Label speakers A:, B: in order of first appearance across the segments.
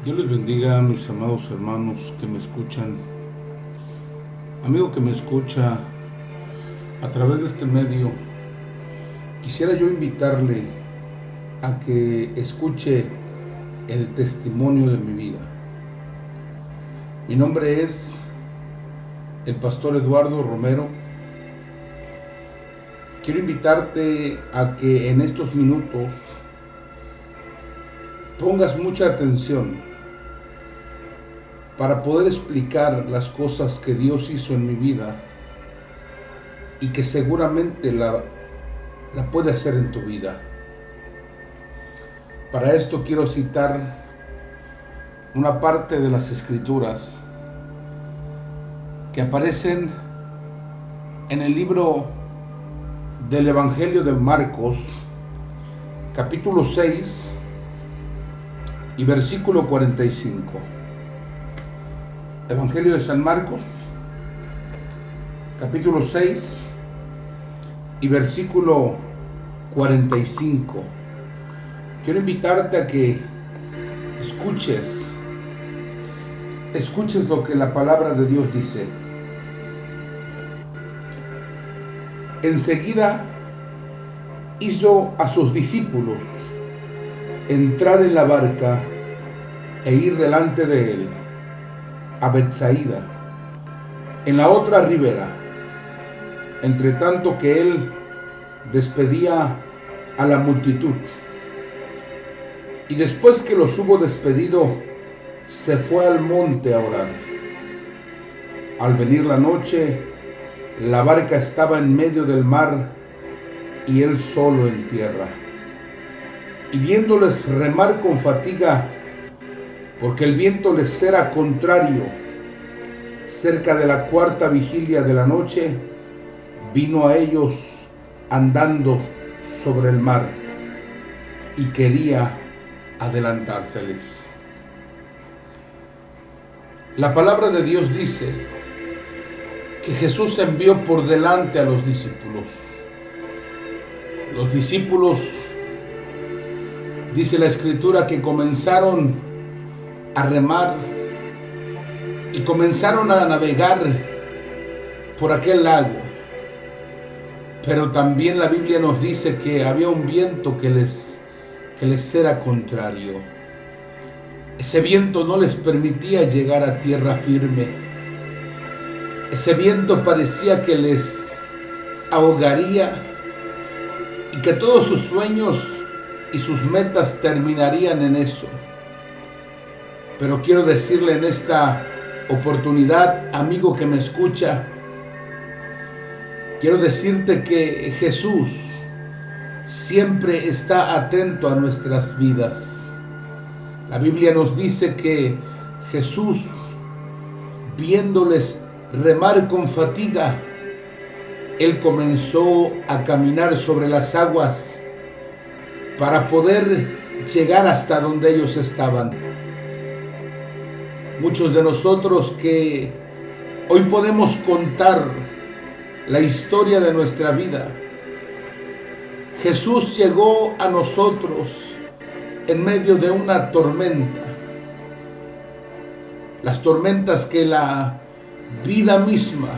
A: Dios les bendiga, mis amados hermanos que me escuchan. Amigo que me escucha a través de este medio, quisiera yo invitarle a que escuche el testimonio de mi vida. Mi nombre es el pastor Eduardo Romero. Quiero invitarte a que en estos minutos pongas mucha atención para poder explicar las cosas que Dios hizo en mi vida y que seguramente la puede hacer en tu vida. Para esto quiero citar una parte de las Escrituras que aparecen en el libro del Evangelio de Marcos, capítulo 6 y versículo 45. Evangelio de San Marcos, capítulo 6 y versículo 45. Quiero invitarte a que escuches lo que la palabra de Dios dice. Enseguida hizo a sus discípulos entrar en la barca e ir delante de él a Betsaida, en la otra ribera, entre tanto que él despedía a la multitud. Y después que los hubo despedido, se fue al monte a orar. Al venir la noche, la barca estaba en medio del mar y él solo en tierra. Y viéndoles remar con fatiga, porque el viento les era contrario, cerca de la cuarta vigilia de la noche, vino a ellos andando sobre el mar y quería adelantárseles. La palabra de Dios dice que Jesús envió por delante a los discípulos. Los discípulos, dice la Escritura, que comenzaron a remar y comenzaron a navegar por aquel lago. Pero también la Biblia nos dice que había un viento que les era contrario. Ese viento no les permitía llegar a tierra firme. Ese viento parecía que les ahogaría y que todos sus sueños y sus metas terminarían en eso. Pero quiero decirle en esta oportunidad, amigo que me escucha, quiero decirte que Jesús siempre está atento a nuestras vidas. La Biblia nos dice que Jesús, viéndoles remar con fatiga, él comenzó a caminar sobre las aguas para poder llegar hasta donde ellos estaban. Muchos de nosotros que hoy podemos contar la historia de nuestra vida, Jesús llegó a nosotros en medio de una tormenta. Las tormentas que la vida misma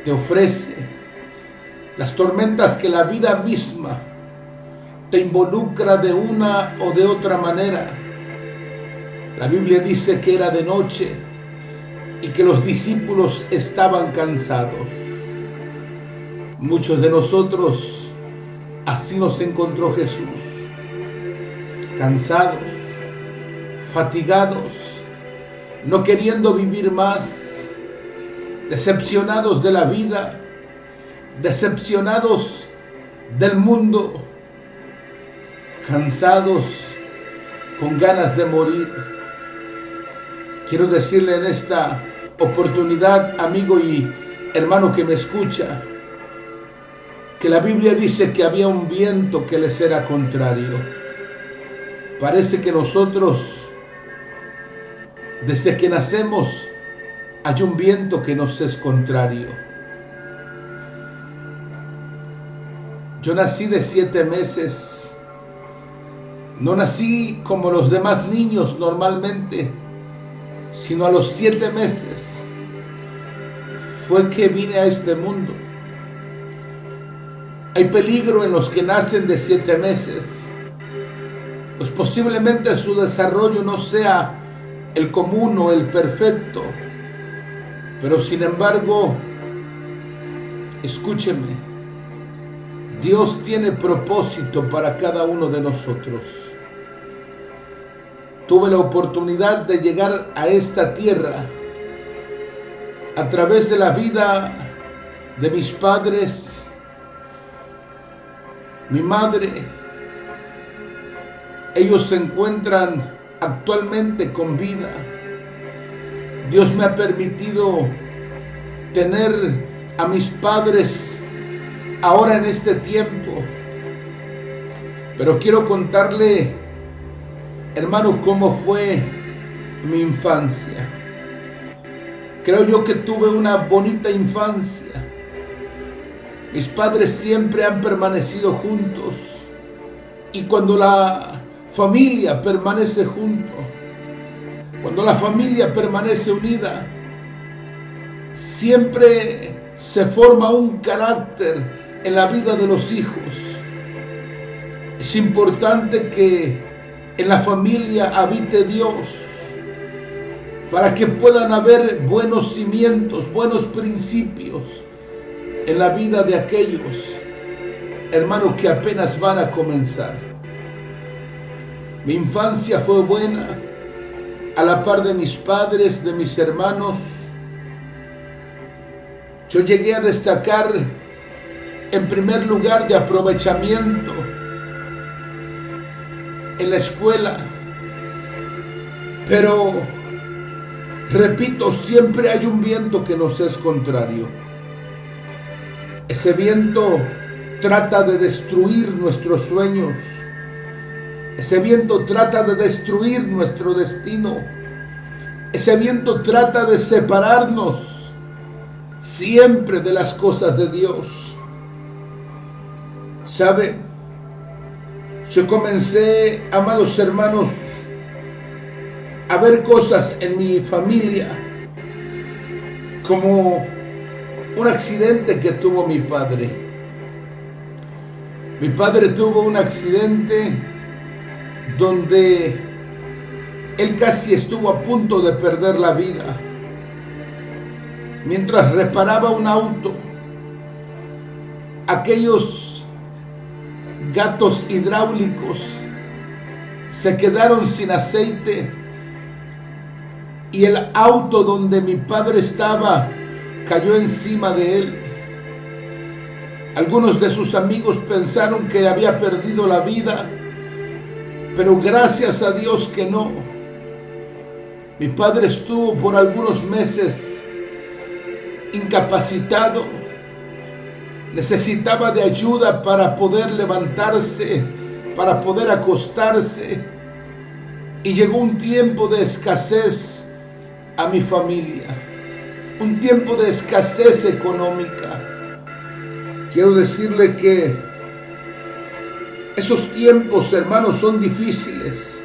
A: te ofrece, las tormentas que la vida misma te involucra de una o de otra manera. La Biblia dice que era de noche y que los discípulos estaban cansados. Muchos de nosotros así nos encontró Jesús, cansados, fatigados, no queriendo vivir más, decepcionados de la vida, decepcionados del mundo, cansados, con ganas de morir. Quiero decirle en esta oportunidad, amigo y hermano que me escucha, que la Biblia dice que había un viento que les era contrario. Parece que nosotros, desde que nacemos, hay un viento que nos es contrario. Yo nací de 7 meses, No nací como los demás niños normalmente, sino a los 7 meses fue que vine a este mundo. Hay peligro en los que nacen de 7 meses, pues posiblemente su desarrollo no sea el común o el perfecto, pero sin embargo, escúcheme, Dios tiene propósito para cada uno de nosotros. Tuve la oportunidad de llegar a esta tierra a través de la vida de mis padres, mi madre. Ellos se encuentran actualmente con vida. Dios me ha permitido tener a mis padres ahora en este tiempo. Pero quiero contarle, hermano, cómo fue mi infancia. Creo yo que tuve una bonita infancia. Mis padres siempre han permanecido juntos. Y cuando la familia permanece junto, cuando la familia permanece unida, siempre se forma un carácter en la vida de los hijos. Es importante que en la familia habite Dios, para que puedan haber buenos cimientos, buenos principios en la vida de aquellos hermanos que apenas van a comenzar. Mi infancia fue buena, a la par de mis padres, de mis hermanos. Yo llegué a destacar en primer lugar de aprovechamiento en la escuela, pero repito, siempre hay un viento que nos es contrario. Ese viento trata de destruir nuestros sueños. Ese viento trata de destruir nuestro destino. Ese viento trata de separarnos siempre de las cosas de Dios. ¿Sabe? Yo comencé, amados hermanos, a ver cosas en mi familia, como un accidente que tuvo mi padre. Mi padre tuvo un accidente donde él casi estuvo a punto de perder la vida. Mientras reparaba un auto, aquellos gatos hidráulicos se quedaron sin aceite y el auto donde mi padre estaba cayó encima de él. Algunos de sus amigos pensaron que había perdido la vida, pero gracias a Dios que no. Mi padre estuvo por algunos meses incapacitado. Necesitaba de ayuda para poder levantarse, para poder acostarse. Y llegó un tiempo de escasez a mi familia, un tiempo de escasez económica. Quiero decirle que esos tiempos, hermanos, son difíciles,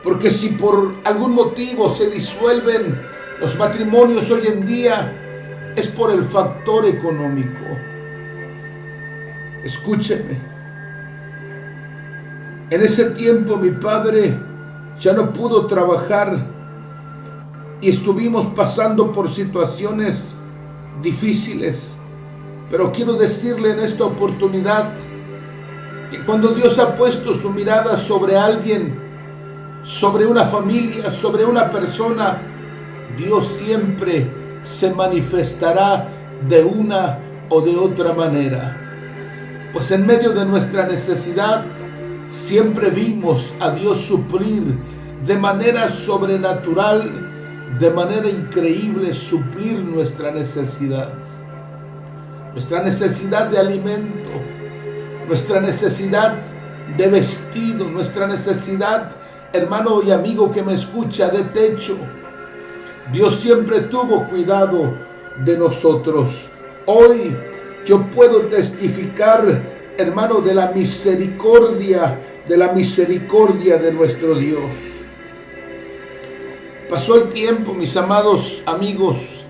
A: porque si por algún motivo se disuelven los matrimonios hoy en día, es por el factor económico. Escúcheme. En ese tiempo mi padre ya no pudo trabajar y estuvimos pasando por situaciones difíciles. Pero quiero decirle en esta oportunidad que cuando Dios ha puesto su mirada sobre alguien, sobre una familia, sobre una persona, Dios siempre se manifestará de una o de otra manera. Pues en medio de nuestra necesidad, siempre vimos a Dios suplir de manera sobrenatural, de manera increíble, suplir nuestra necesidad de alimento, nuestra necesidad de vestido, nuestra necesidad, hermano y amigo que me escucha, de techo. Dios siempre tuvo cuidado de nosotros. Hoy yo puedo testificar, hermano, de la misericordia de la misericordia de nuestro Dios. Pasó el tiempo, mis amados amigos,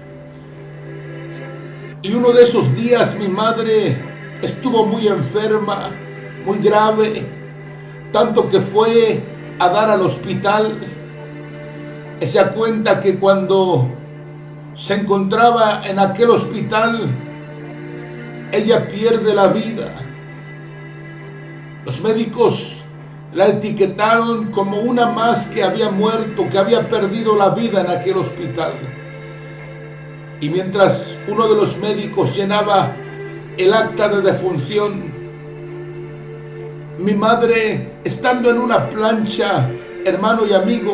A: y uno de esos días mi madre estuvo muy enferma, muy grave, tanto que fue a dar al hospital. Ella cuenta que cuando se encontraba en aquel hospital, ella pierde la vida. Los médicos la etiquetaron como una más que había muerto, que había perdido la vida en aquel hospital. Y mientras uno de los médicos llenaba el acta de defunción, mi madre, estando en una plancha, hermano y amigo,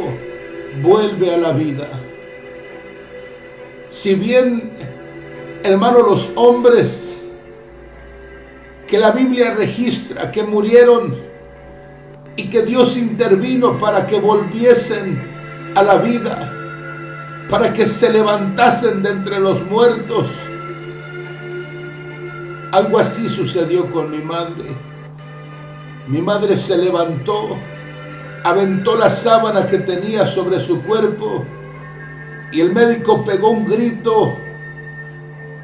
A: vuelve a la vida. Si bien, hermano, los hombres que la Biblia registra que murieron y que Dios intervino para que volviesen a la vida, para que se levantasen de entre los muertos, algo así sucedió con mi madre. Mi madre se levantó, aventó la sábana que tenía sobre su cuerpo y el médico pegó un grito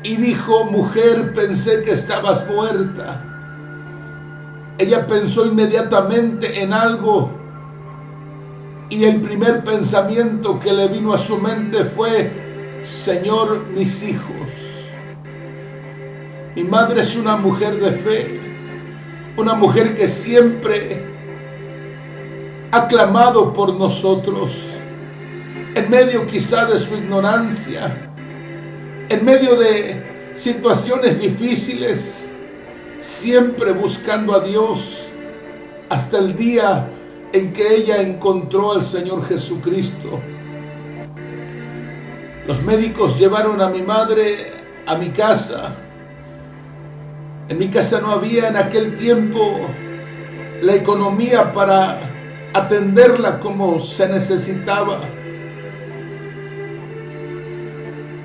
A: y dijo: mujer, pensé que estabas muerta. Ella pensó inmediatamente en algo y el primer pensamiento que le vino a su mente fue: Señor, mis hijos. Mi madre es una mujer de fe, una mujer que siempre ha clamado por nosotros, en medio quizá de su ignorancia, en medio de situaciones difíciles, siempre buscando a Dios, hasta el día en que ella encontró al Señor Jesucristo. Los médicos llevaron a mi madre a mi casa. En mi casa no había en aquel tiempo la economía para atenderla como se necesitaba.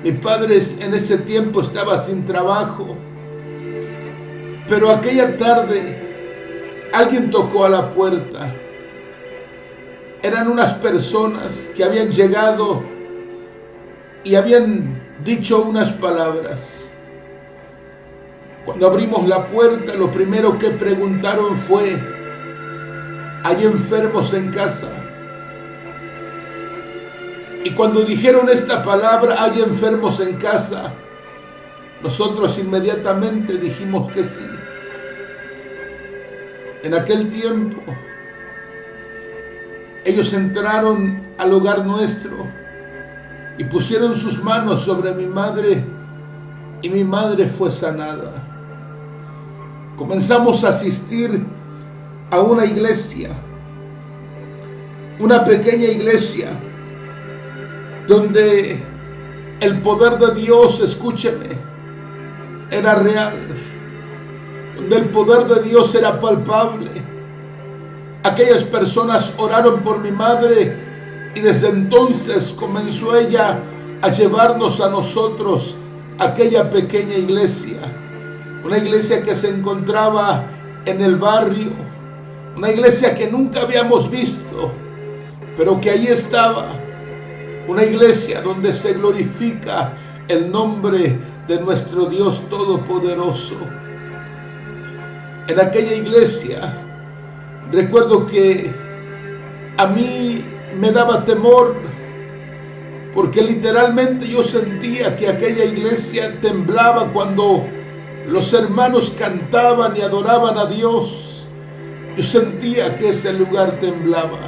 A: Mi padre en ese tiempo estaba sin trabajo, pero aquella tarde alguien tocó a la puerta. Eran unas personas que habían llegado y habían dicho unas palabras. Cuando abrimos la puerta, lo primero que preguntaron fue: ¿hay enfermos en casa? Y cuando dijeron esta palabra, ¿hay enfermos en casa?, nosotros inmediatamente dijimos que sí. En aquel tiempo, ellos entraron al hogar nuestro y pusieron sus manos sobre mi madre y mi madre fue sanada. Comenzamos a asistir a una iglesia, una pequeña iglesia, donde el poder de Dios, escúcheme, era real, donde el poder de Dios era palpable. Aquellas personas oraron por mi madre y desde entonces comenzó ella a llevarnos a nosotros a aquella pequeña iglesia, una iglesia que se encontraba en el barrio, una iglesia que nunca habíamos visto, pero que ahí estaba, una iglesia donde se glorifica el nombre de nuestro Dios Todopoderoso. En aquella iglesia, recuerdo que a mí me daba temor, porque literalmente yo sentía que aquella iglesia temblaba cuando los hermanos cantaban y adoraban a Dios. Yo sentía que ese lugar temblaba.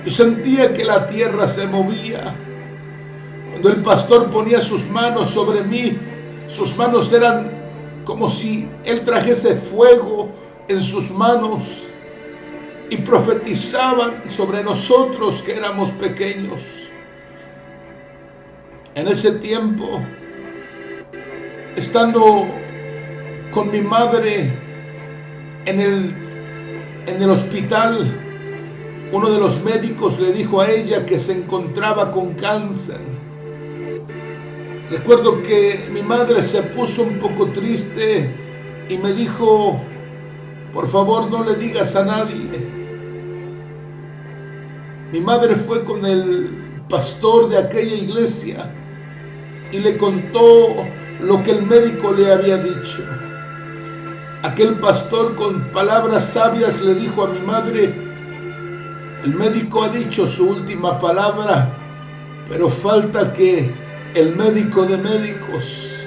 A: Yo sentía que la tierra se movía. Cuando el pastor ponía sus manos sobre mí, sus manos eran como si él trajese fuego en sus manos y profetizaban sobre nosotros que éramos pequeños. En ese tiempo, estando con mi madre en el hospital, uno de los médicos le dijo a ella que se encontraba con cáncer. Recuerdo que mi madre se puso un poco triste y me dijo: por favor no le digas a nadie. Mi madre fue con el pastor de aquella iglesia y le contó lo que el médico le había dicho. Aquel pastor con palabras sabias le dijo a mi madre: el médico ha dicho su última palabra, pero falta que el médico de médicos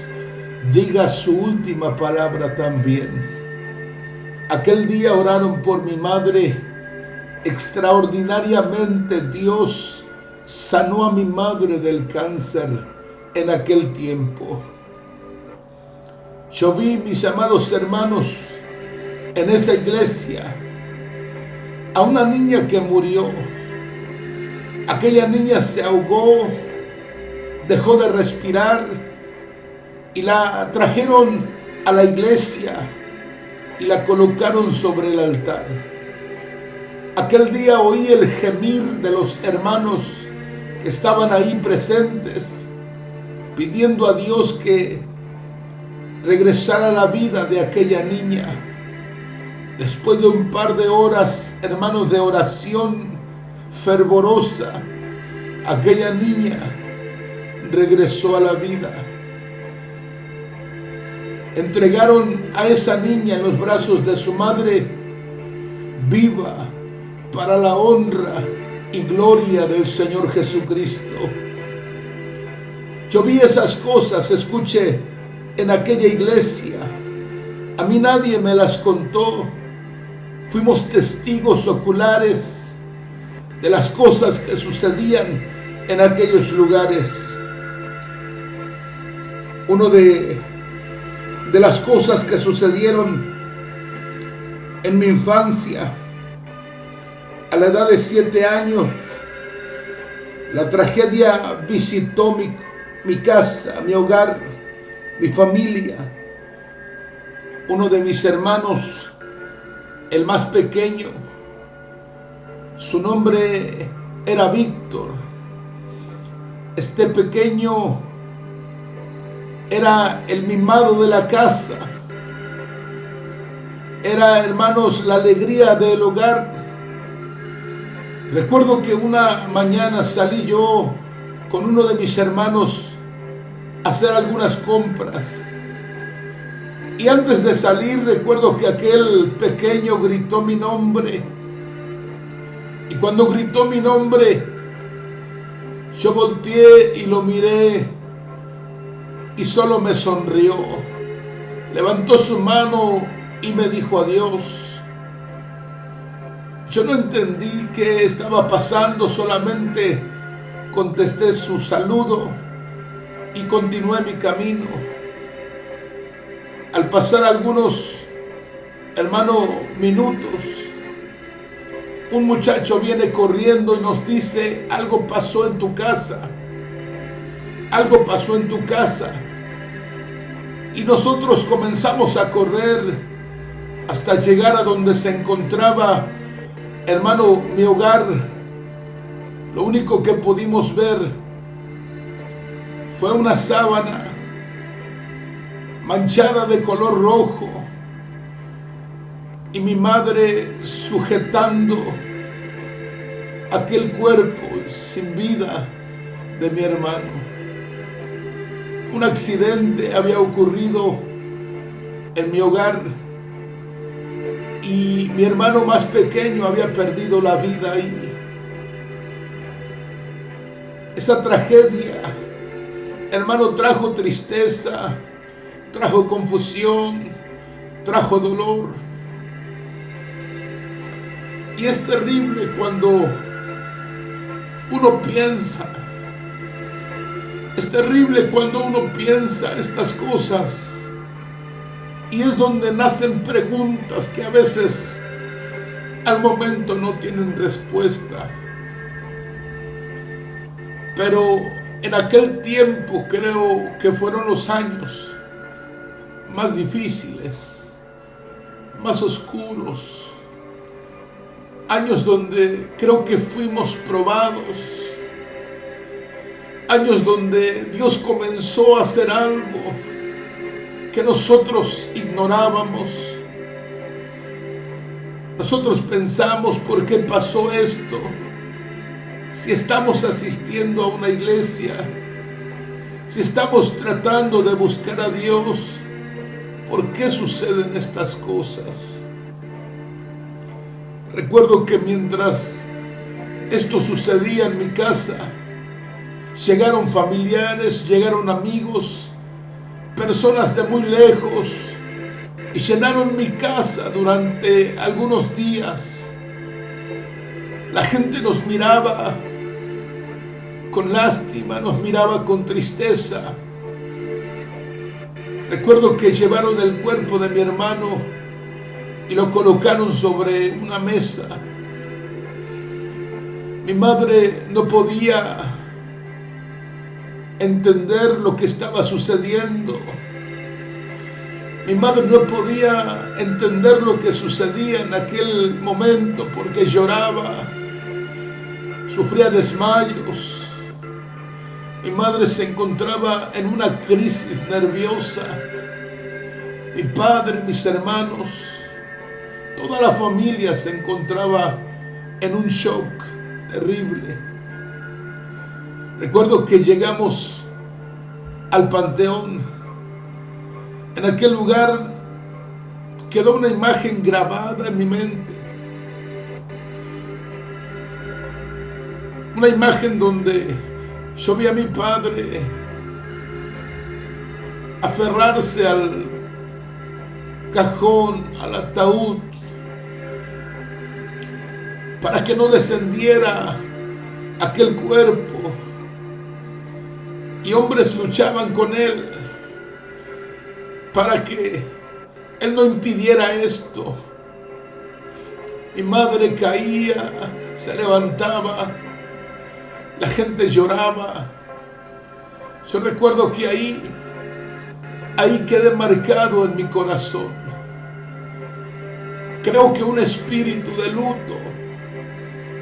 A: diga su última palabra también. Aquel día oraron por mi madre. Extraordinariamente Dios sanó a mi madre del cáncer en aquel tiempo. Yo vi, mis amados hermanos, en esa iglesia a una niña que murió. Aquella niña se ahogó, dejó de respirar y la trajeron a la iglesia y la colocaron sobre el altar. Aquel día oí el gemir de los hermanos que estaban ahí presentes, pidiendo a Dios que regresara la vida de aquella niña. Después de un par de horas, hermanos, de oración fervorosa, aquella niña regresó a la vida. Entregaron a esa niña en los brazos de su madre, viva para la honra y gloria del Señor Jesucristo. Yo vi esas cosas, escuche, en aquella iglesia. A mí nadie me las contó. Fuimos testigos oculares de las cosas que sucedían en aquellos lugares. Una de las cosas que sucedieron en mi infancia, a la edad de 7 años, la tragedia visitó mi casa, mi hogar, mi familia. Uno de mis hermanos, el más pequeño, su nombre era Víctor. Este pequeño era el mimado de la casa. Era, hermanos, la alegría del hogar. Recuerdo que una mañana salí yo con uno de mis hermanos a hacer algunas compras. Y antes de salir, recuerdo que aquel pequeño gritó mi nombre. Y cuando gritó mi nombre, yo volteé y lo miré y solo me sonrió. Levantó su mano y me dijo adiós. Yo no entendí qué estaba pasando, solamente contesté su saludo y continué mi camino. Al pasar algunos, minutos, un muchacho viene corriendo y nos dice: algo pasó en tu casa, algo pasó en tu casa. Y nosotros comenzamos a correr hasta llegar a donde se encontraba, hermano, mi hogar. Lo único que pudimos ver fue una sábana manchada de color rojo y mi madre sujetando aquel cuerpo sin vida de mi hermano. Un accidente había ocurrido en mi hogar y mi hermano más pequeño había perdido la vida ahí. Esa tragedia, hermano, trajo tristeza, trajo confusión, trajo dolor. Y es terrible cuando uno piensa, es terrible cuando uno piensa estas cosas. Y es donde nacen preguntas que a veces al momento no tienen respuesta. Pero en aquel tiempo creo que fueron los años más difíciles, más oscuros, años donde creo que fuimos probados, años donde Dios comenzó a hacer algo que nosotros ignorábamos. Nosotros pensamos, ¿por qué pasó esto? Si estamos asistiendo a una iglesia, si estamos tratando de buscar a Dios, ¿por qué suceden estas cosas? Recuerdo que mientras esto sucedía en mi casa, llegaron familiares, llegaron amigos, personas de muy lejos, y llenaron mi casa durante algunos días. La gente nos miraba con lástima, nos miraba con tristeza. Recuerdo que llevaron el cuerpo de mi hermano y lo colocaron sobre una mesa. Mi madre no podía entender lo que estaba sucediendo. Mi madre no podía entender lo que sucedía en aquel momento porque lloraba, sufría desmayos. Mi madre se encontraba en una crisis nerviosa. Mi padre, mis hermanos, toda la familia se encontraba en un shock terrible. Recuerdo que llegamos al panteón. En aquel lugar quedó una imagen grabada en mi mente. Una imagen donde yo vi a mi padre aferrarse al cajón, al ataúd, para que no descendiera aquel cuerpo. Y hombres luchaban con él para que él no impidiera esto. Mi madre caía, se levantaba, la gente lloraba. Yo recuerdo que ahí quedé marcado en mi corazón. Creo que un espíritu de luto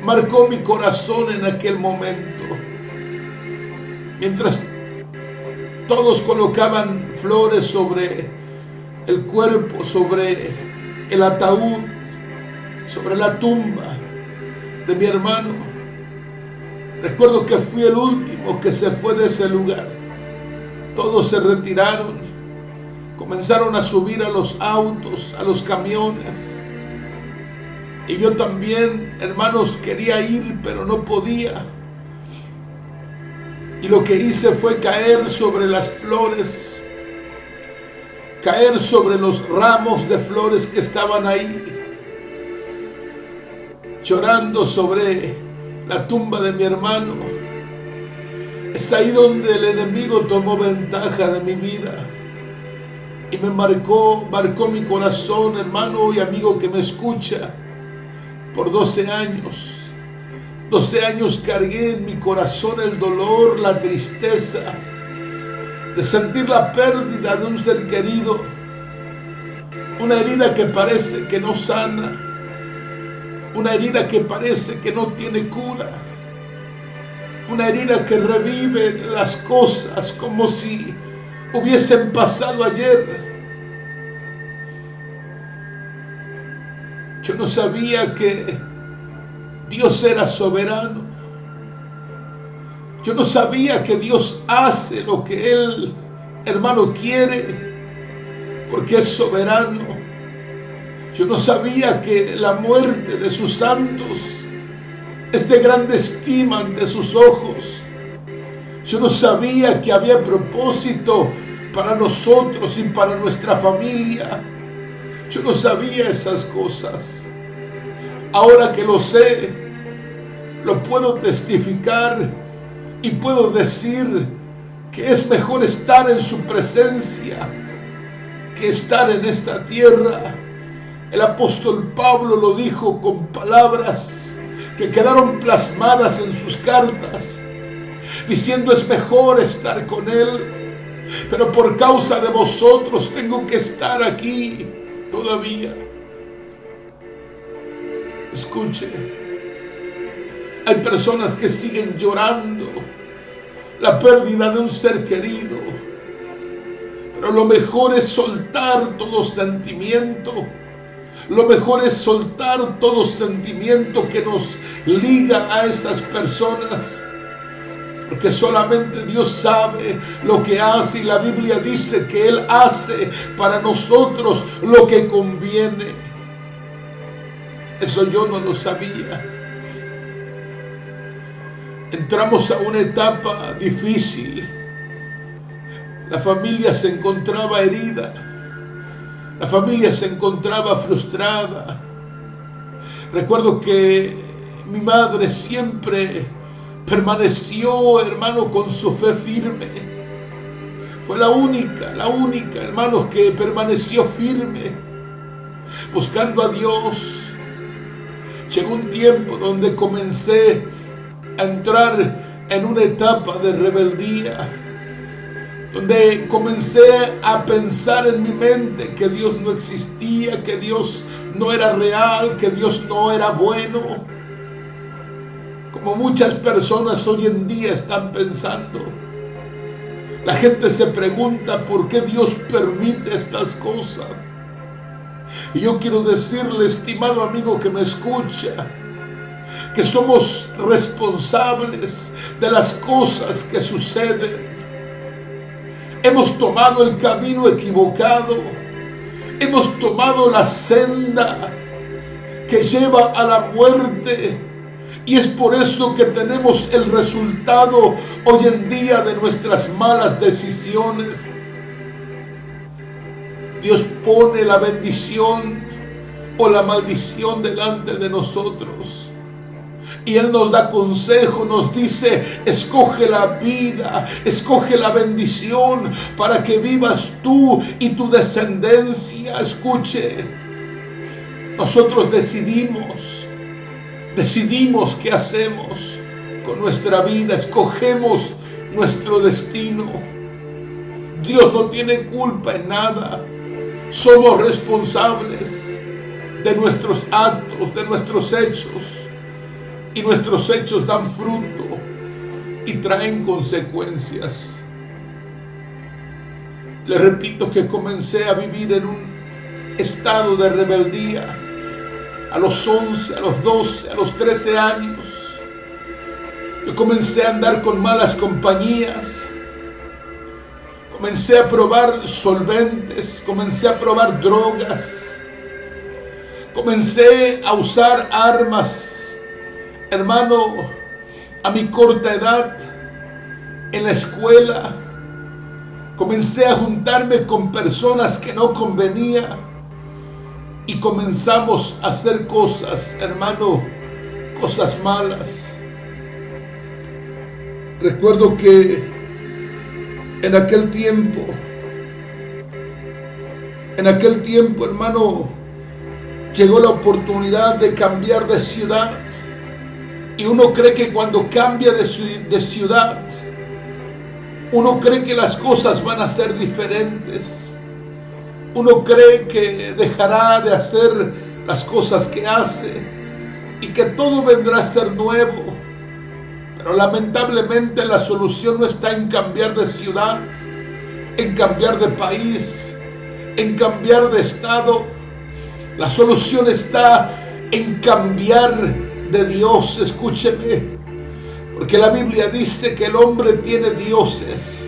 A: marcó mi corazón en aquel momento. Mientras todos colocaban flores sobre el cuerpo, sobre el ataúd, sobre la tumba de mi hermano. Recuerdo que fui el último que se fue de ese lugar. Todos se retiraron, comenzaron a subir a los autos, a los camiones. Y yo también, hermanos, quería ir, pero no podía. Y lo que hice fue caer sobre las flores, caer sobre los ramos de flores que estaban ahí, llorando sobre la tumba de mi hermano. Es ahí donde el enemigo tomó ventaja de mi vida y me marcó mi corazón, hermano y amigo que me escucha, por 12 años. 12 años cargué en mi corazón el dolor, la tristeza de sentir la pérdida de un ser querido, una herida que parece que no sana, una herida que parece que no tiene cura, una herida que revive las cosas como si hubiesen pasado ayer. Yo no sabía que Dios era soberano. Yo no sabía que Dios hace lo que Él, hermano, quiere, porque es soberano. Yo no sabía que la muerte de sus santos es de grande estima ante sus ojos. Yo no sabía que había propósito para nosotros y para nuestra familia. Yo no sabía esas cosas. Ahora que lo sé, lo puedo testificar y puedo decir que es mejor estar en su presencia que estar en esta tierra. El apóstol Pablo lo dijo con palabras que quedaron plasmadas en sus cartas, diciendo: es mejor estar con Él, pero por causa de vosotros tengo que estar aquí todavía. Escuche, hay personas que siguen llorando la pérdida de un ser querido, pero lo mejor es soltar todo sentimiento, Lo mejor es soltar todo sentimiento que nos liga a esas personas, porque solamente Dios sabe lo que hace, y la Biblia dice que Él hace para nosotros lo que conviene. Eso yo no lo sabía. Entramos a una etapa difícil. La familia se encontraba herida. La familia se encontraba frustrada. Recuerdo que mi madre siempre permaneció, hermano, con su fe firme. Fue la única, hermanos, que permaneció firme, buscando a Dios. Llegó un tiempo donde comencé a entrar en una etapa de rebeldía, donde comencé a pensar en mi mente que Dios no existía, que Dios no era real, que Dios no era bueno, como muchas personas hoy en día están pensando. La gente se pregunta por qué Dios permite estas cosas. Y yo quiero decirle, estimado amigo que me escucha, que somos responsables de las cosas que suceden. Hemos tomado el camino equivocado. Hemos tomado la senda que lleva a la muerte. Y es por eso que tenemos el resultado hoy en día de nuestras malas decisiones. Dios pone la bendición o la maldición delante de nosotros. Y Él nos da consejo, nos dice: escoge la vida, escoge la bendición para que vivas tú y tu descendencia. Escuche, nosotros decidimos qué hacemos con nuestra vida, escogemos nuestro destino. Dios no tiene culpa en nada. Somos responsables de nuestros actos, de nuestros hechos. Y nuestros hechos dan fruto y traen consecuencias. Le repito que comencé a vivir en un estado de rebeldía a los 11, a los 12, a los 13 años. Yo comencé a andar con malas compañías. Comencé a probar solventes, comencé a probar drogas, comencé a usar armas, hermano, a mi corta edad, en la escuela. Comencé a juntarme con personas que no convenía y comenzamos a hacer cosas, hermano, cosas malas. Recuerdo que en aquel tiempo, hermano, llegó la oportunidad de cambiar de ciudad. Y uno cree que cuando cambia de ciudad, uno cree que las cosas van a ser diferentes. Uno cree que dejará de hacer las cosas que hace y que todo vendrá a ser nuevo. Pero lamentablemente la solución no está en cambiar de ciudad, en cambiar de país, en cambiar de estado. La solución está en cambiar de Dios. Escúcheme, porque la Biblia dice que el hombre tiene dioses,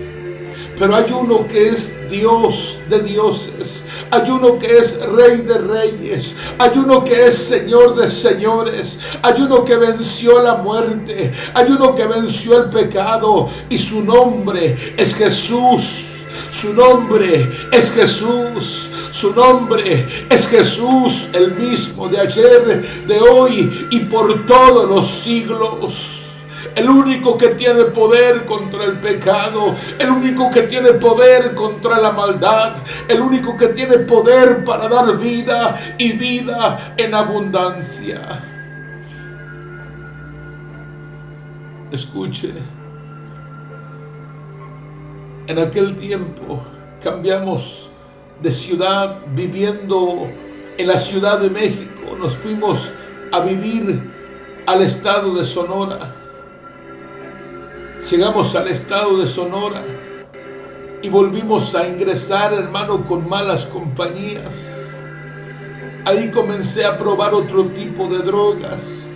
A: pero hay uno que es Dios de dioses, hay uno que es Rey de reyes, hay uno que es Señor de señores, hay uno que venció la muerte, hay uno que venció el pecado, y su nombre es Jesús. Su nombre es Jesús, su nombre es Jesús, el mismo de ayer, de hoy y por todos los siglos. El único que tiene poder contra el pecado, el único que tiene poder contra la maldad, el único que tiene poder para dar vida y vida en abundancia. Escuche. En aquel tiempo cambiamos de ciudad, viviendo en la Ciudad de México. Nos fuimos a vivir al estado de Sonora. Llegamos al estado de Sonora y volvimos a ingresar, hermano, con malas compañías. ahí comencé a probar otro tipo de drogas.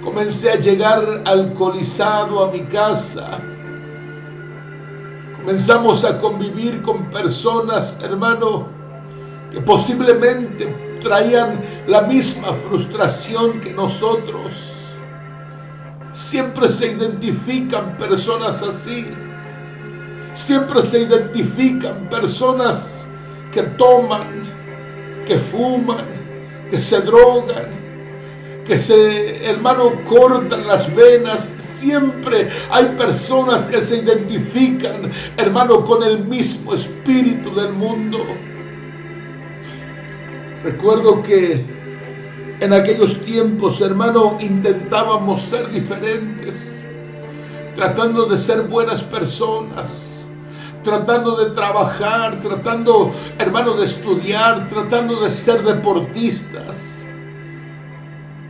A: Comencé a llegar alcoholizado a mi casa. Comenzamos a convivir con personas, hermano, que posiblemente traían la misma frustración que nosotros. Siempre se identifican personas así. Siempre se identifican personas que toman, que fuman, que se drogan, que hermano, cortan las venas. Siempre hay personas que se identifican, hermano, con el mismo espíritu del mundo. Recuerdo que en aquellos tiempos, hermano, intentábamos ser diferentes, tratando de ser buenas personas, tratando de trabajar, tratando, hermano, de estudiar, tratando de ser deportistas.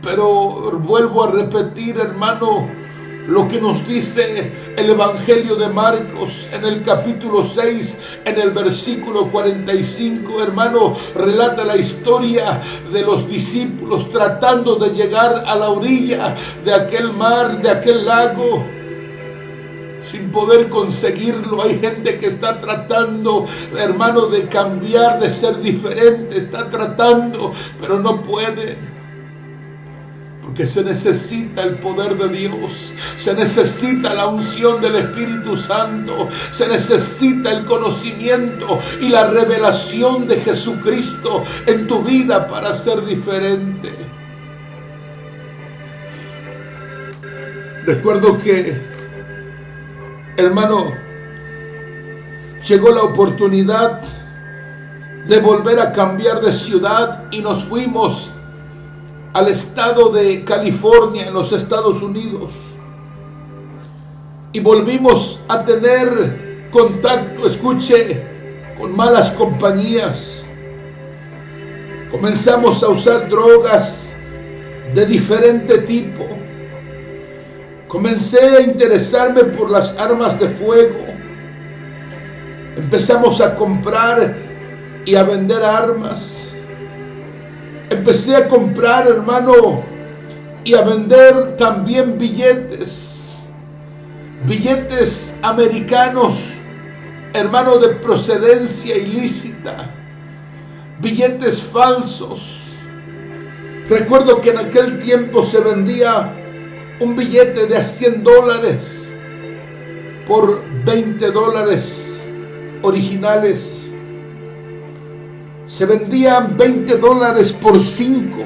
A: Pero vuelvo a repetir, hermano, lo que nos dice el Evangelio de Marcos en el capítulo 6, en el versículo 45, hermano, relata la historia de los discípulos tratando de llegar a la orilla de aquel mar, de aquel lago, sin poder conseguirlo. Hay gente que está tratando, hermano, de cambiar, de ser diferente, está tratando, pero no puede. Porque se necesita el poder de Dios, se necesita la unción del Espíritu Santo, se necesita el conocimiento y la revelación de Jesucristo en tu vida para ser diferente. Recuerdo que, hermano, llegó la oportunidad de volver a cambiar de ciudad y nos fuimos al estado de California, en los Estados Unidos. Y volvimos a tener contacto, escuche, con malas compañías. Comenzamos a usar drogas de diferente tipo. Comencé a interesarme por las armas de fuego. Empezamos a comprar y a vender armas. Empecé a comprar, hermano, y a vender también billetes americanos, hermano, de procedencia ilícita, billetes falsos. Recuerdo que en aquel tiempo se vendía un billete de $100 por $20 originales. Se vendían $20 por 5.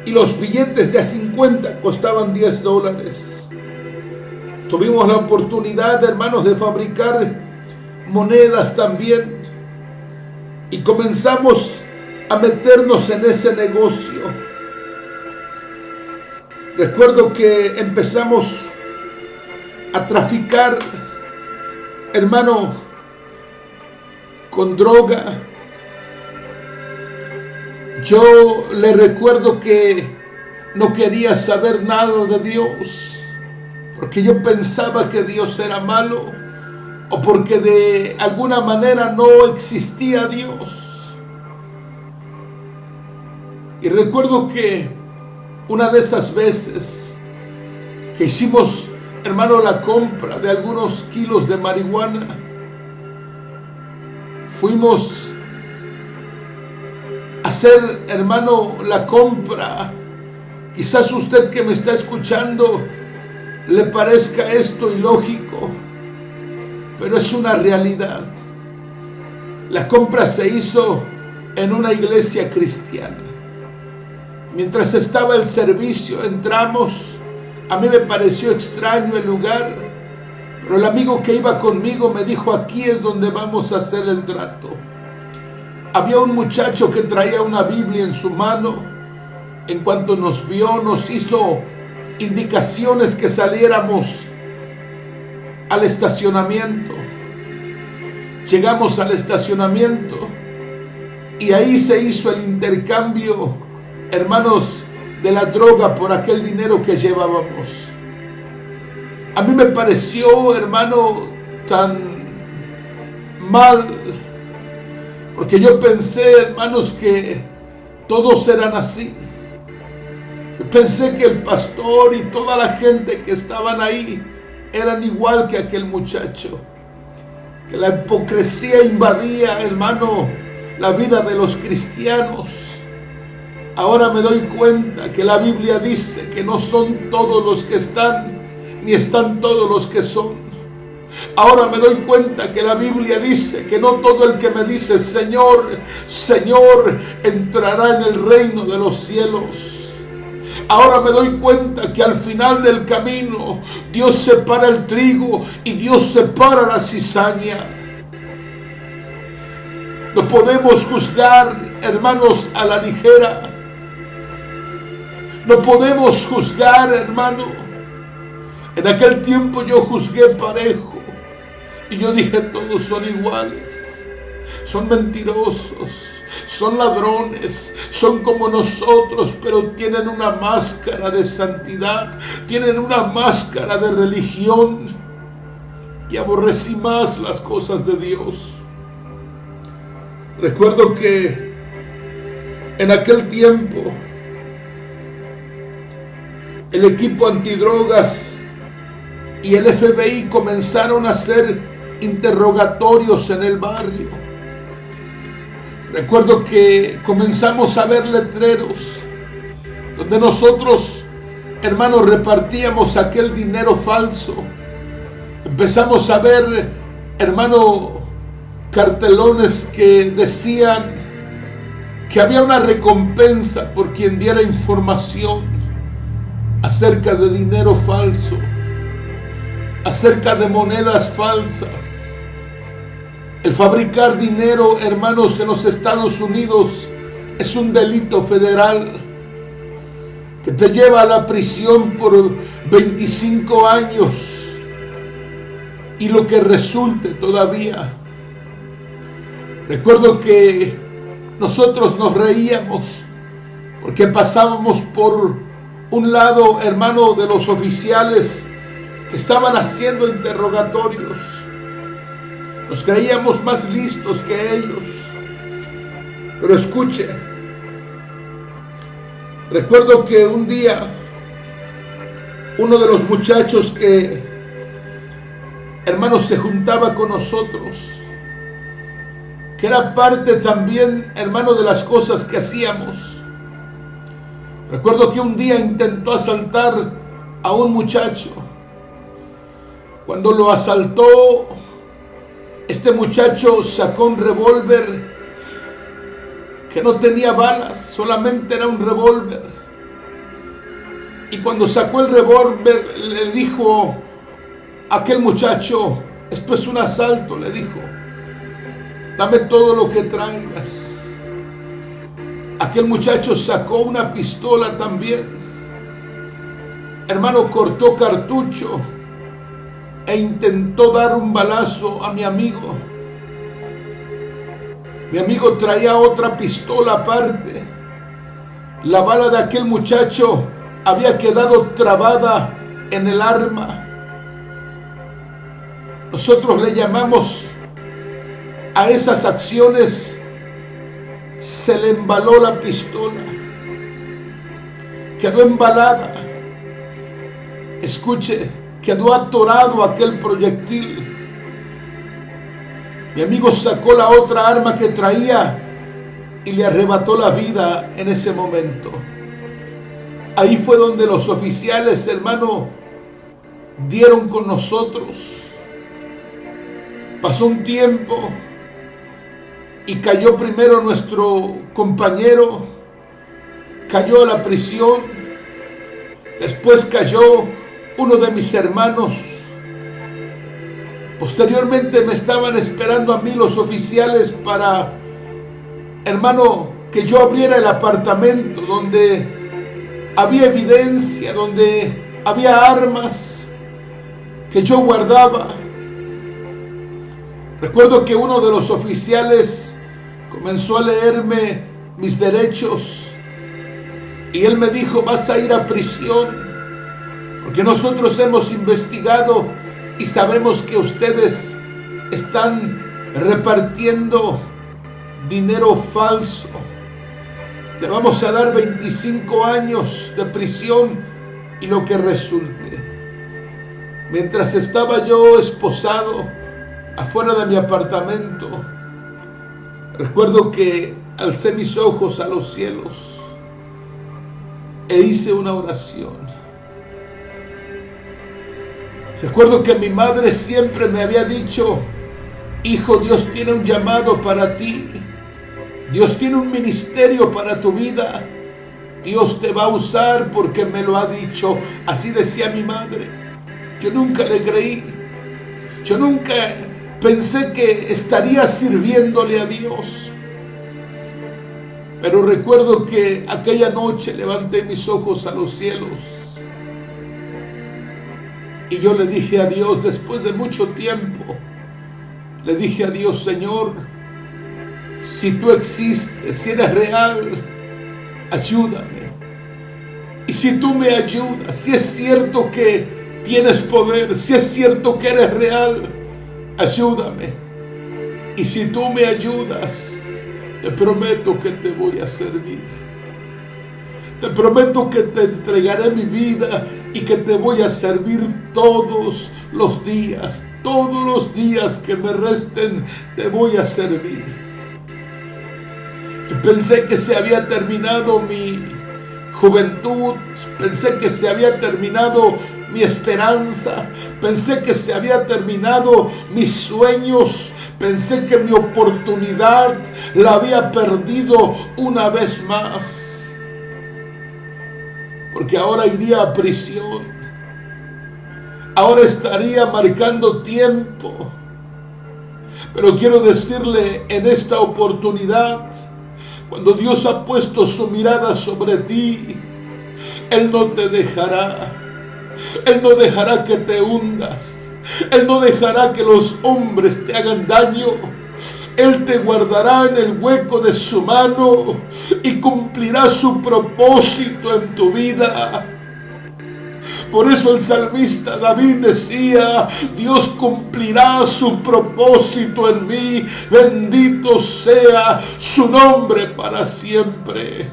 A: Y los billetes de $50 costaban $10. Tuvimos la oportunidad, hermanos, de fabricar monedas también. Y comenzamos a meternos en ese negocio. Recuerdo que empezamos a traficar, hermano, con droga. Yo le recuerdo que no quería saber nada de Dios, porque yo pensaba que Dios era malo, o porque de alguna manera no existía Dios. Y recuerdo que una de esas veces que hicimos, hermano, la compra de algunos kilos de marihuana, fuimos a hacer, hermano, la compra. Quizás usted que me está escuchando le parezca esto ilógico, pero es una realidad. La compra se hizo en una iglesia cristiana. Mientras estaba el servicio, entramos. A mí me pareció extraño el lugar, pero el amigo que iba conmigo me dijo: aquí es donde vamos a hacer el trato. Había un muchacho que traía una Biblia en su mano. En cuanto nos vio, nos hizo indicaciones que saliéramos al estacionamiento. Llegamos al estacionamiento y ahí se hizo el intercambio, hermanos, de la droga por aquel dinero que llevábamos. A mí me pareció, hermano, tan mal Porque yo pensé, hermanos, que todos eran así. Yo pensé que el pastor y toda la gente que estaban ahí eran igual que aquel muchacho. Que la hipocresía invadía, hermano, la vida de los cristianos. Ahora me doy cuenta que la Biblia dice que no son todos los que están, ni están todos los que son. Ahora me doy cuenta que la Biblia dice que no todo el que me dice Señor, Señor, entrará en el reino de los cielos. Ahora me doy cuenta que al final del camino Dios separa el trigo y Dios separa la cizaña. No podemos juzgar, hermanos, a la ligera. No podemos juzgar, hermano. En aquel tiempo yo juzgué parejo. Y yo dije, todos son iguales. Son mentirosos. Son ladrones. Son como nosotros, pero tienen una máscara de santidad. Tienen una máscara de religión. Y aborrecí más las cosas de Dios. Recuerdo que en aquel tiempo el equipo antidrogas y el FBI comenzaron a hacer interrogatorios en el barrio. Recuerdo que comenzamos a ver letreros donde nosotros, hermanos, repartíamos aquel dinero falso. Empezamos a ver, hermano, cartelones que decían que había una recompensa por quien diera información acerca de dinero falso, acerca de monedas falsas. El fabricar dinero, hermanos, en los Estados Unidos es un delito federal que te lleva a la prisión por 25 años y lo que resulte todavía. Recuerdo que nosotros nos reíamos porque pasábamos por un lado, hermano, de los oficiales que estaban haciendo interrogatorios. Nos creíamos más listos que ellos. Pero escuche, recuerdo que un día uno de los muchachos que, hermanos, se juntaba con nosotros, que era parte también, hermano, de las cosas que hacíamos. Recuerdo que un día intentó asaltar a un muchacho. Cuando lo asaltó, este muchacho sacó un revólver que no tenía balas, solamente era un revólver. Y cuando sacó el revólver, le dijo a aquel muchacho, esto es un asalto, le dijo, dame todo lo que traigas. Aquel muchacho sacó una pistola también. Hermano, cortó cartucho e intentó dar un balazo a mi amigo. Mi amigo traía otra pistola aparte. La bala de aquel muchacho había quedado trabada en el arma. Nosotros le llamamos a esas acciones, se le embaló la pistola, quedó embalada. Escuche, quedó atorado aquel proyectil. Mi amigo sacó la otra arma que traía y le arrebató la vida en ese momento. Ahí fue donde los oficiales, hermano, dieron con nosotros. Pasó un tiempo y cayó primero nuestro compañero, cayó a la prisión, después cayó uno de mis hermanos. Posteriormente me estaban esperando a mí los oficiales para, hermano, que yo abriera el apartamento donde había evidencia, donde había armas que yo guardaba. Recuerdo que uno de los oficiales comenzó a leerme mis derechos y él me dijo, vas a ir a prisión porque nosotros hemos investigado y sabemos que ustedes están repartiendo dinero falso. Le vamos a dar 25 años de prisión y lo que resulte. Mientras estaba yo esposado afuera de mi apartamento, recuerdo que alcé mis ojos a los cielos e hice una oración. Recuerdo que mi madre siempre me había dicho: hijo, Dios tiene un llamado para ti. Dios tiene un ministerio para tu vida. Dios te va a usar porque me lo ha dicho. Así decía mi madre. Yo nunca le creí. Yo nunca pensé que estaría sirviéndole a Dios. Pero recuerdo que aquella noche levanté mis ojos a los cielos y yo le dije a Dios, después de mucho tiempo, le dije a Dios: Señor, si tú existes, si eres real, ayúdame. Y si tú me ayudas, si es cierto que tienes poder, si es cierto que eres real, ayúdame. Y si tú me ayudas, te prometo que te voy a servir. Te prometo que te entregaré mi vida y que te voy a servir todos los días que me resten, te voy a servir. Yo pensé que se había terminado mi juventud, pensé que se había terminado mi esperanza, pensé que se había terminado mis sueños, pensé que mi oportunidad la había perdido una vez más, porque ahora iría a prisión, ahora estaría marcando tiempo. Pero quiero decirle en esta oportunidad, cuando Dios ha puesto su mirada sobre ti, Él no te dejará. Él no dejará que te hundas. Él no dejará que los hombres te hagan daño. Él te guardará en el hueco de su mano y cumplirá su propósito en tu vida. Por eso el salmista David decía: Dios cumplirá su propósito en mí, bendito sea su nombre para siempre.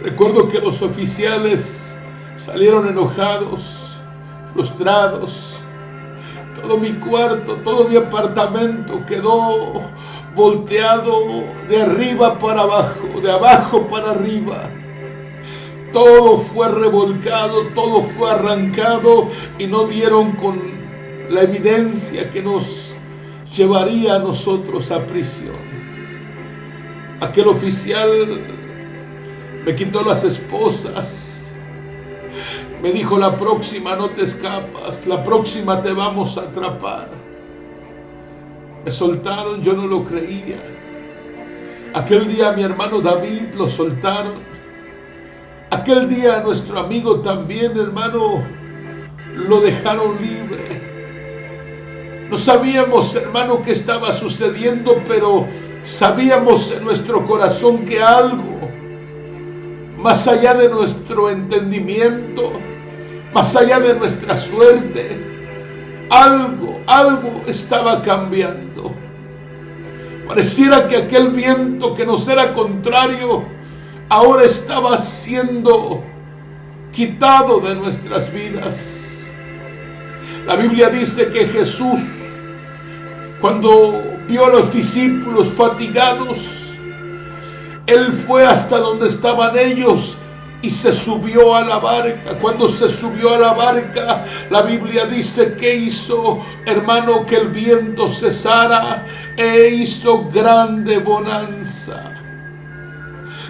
A: Recuerdo que los oficiales salieron enojados, frustrados. Todo mi cuarto, todo mi apartamento quedó volteado de arriba para abajo, de abajo para arriba. Todo fue revolcado, todo fue arrancado y no dieron con la evidencia que nos llevaría a nosotros a prisión. Aquel oficial me quitó las esposas. Me dijo: la próxima no te escapas, la próxima te vamos a atrapar. Me soltaron, yo no lo creía. Aquel día a mi hermano David lo soltaron. Aquel día a nuestro amigo también, hermano, lo dejaron libre. No sabíamos, hermano, qué estaba sucediendo, pero sabíamos en nuestro corazón que algo, más allá de nuestro entendimiento, más allá de nuestra suerte, algo estaba cambiando. Pareciera que aquel viento que nos era contrario ahora estaba siendo quitado de nuestras vidas. La Biblia dice que Jesús, cuando vio a los discípulos fatigados, Él fue hasta donde estaban ellos y se subió a la barca. Cuando se subió a la barca, la Biblia dice que hizo, hermano, que el viento cesara e hizo grande bonanza.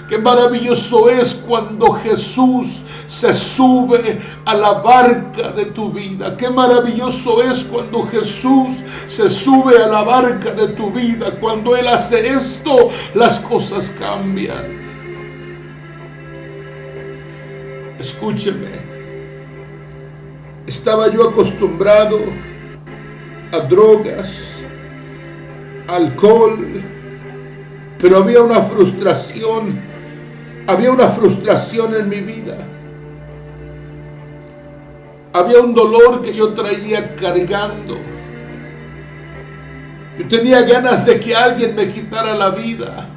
A: Qué maravilloso es cuando Jesús se sube a la barca de tu vida. Qué maravilloso es cuando Jesús se sube a la barca de tu vida. Cuando Él hace esto, las cosas cambian. Escúcheme. Estaba yo acostumbrado a drogas, alcohol, pero había una frustración en mi vida. Había un dolor que yo traía cargando. Yo tenía ganas de que alguien me quitara la vida.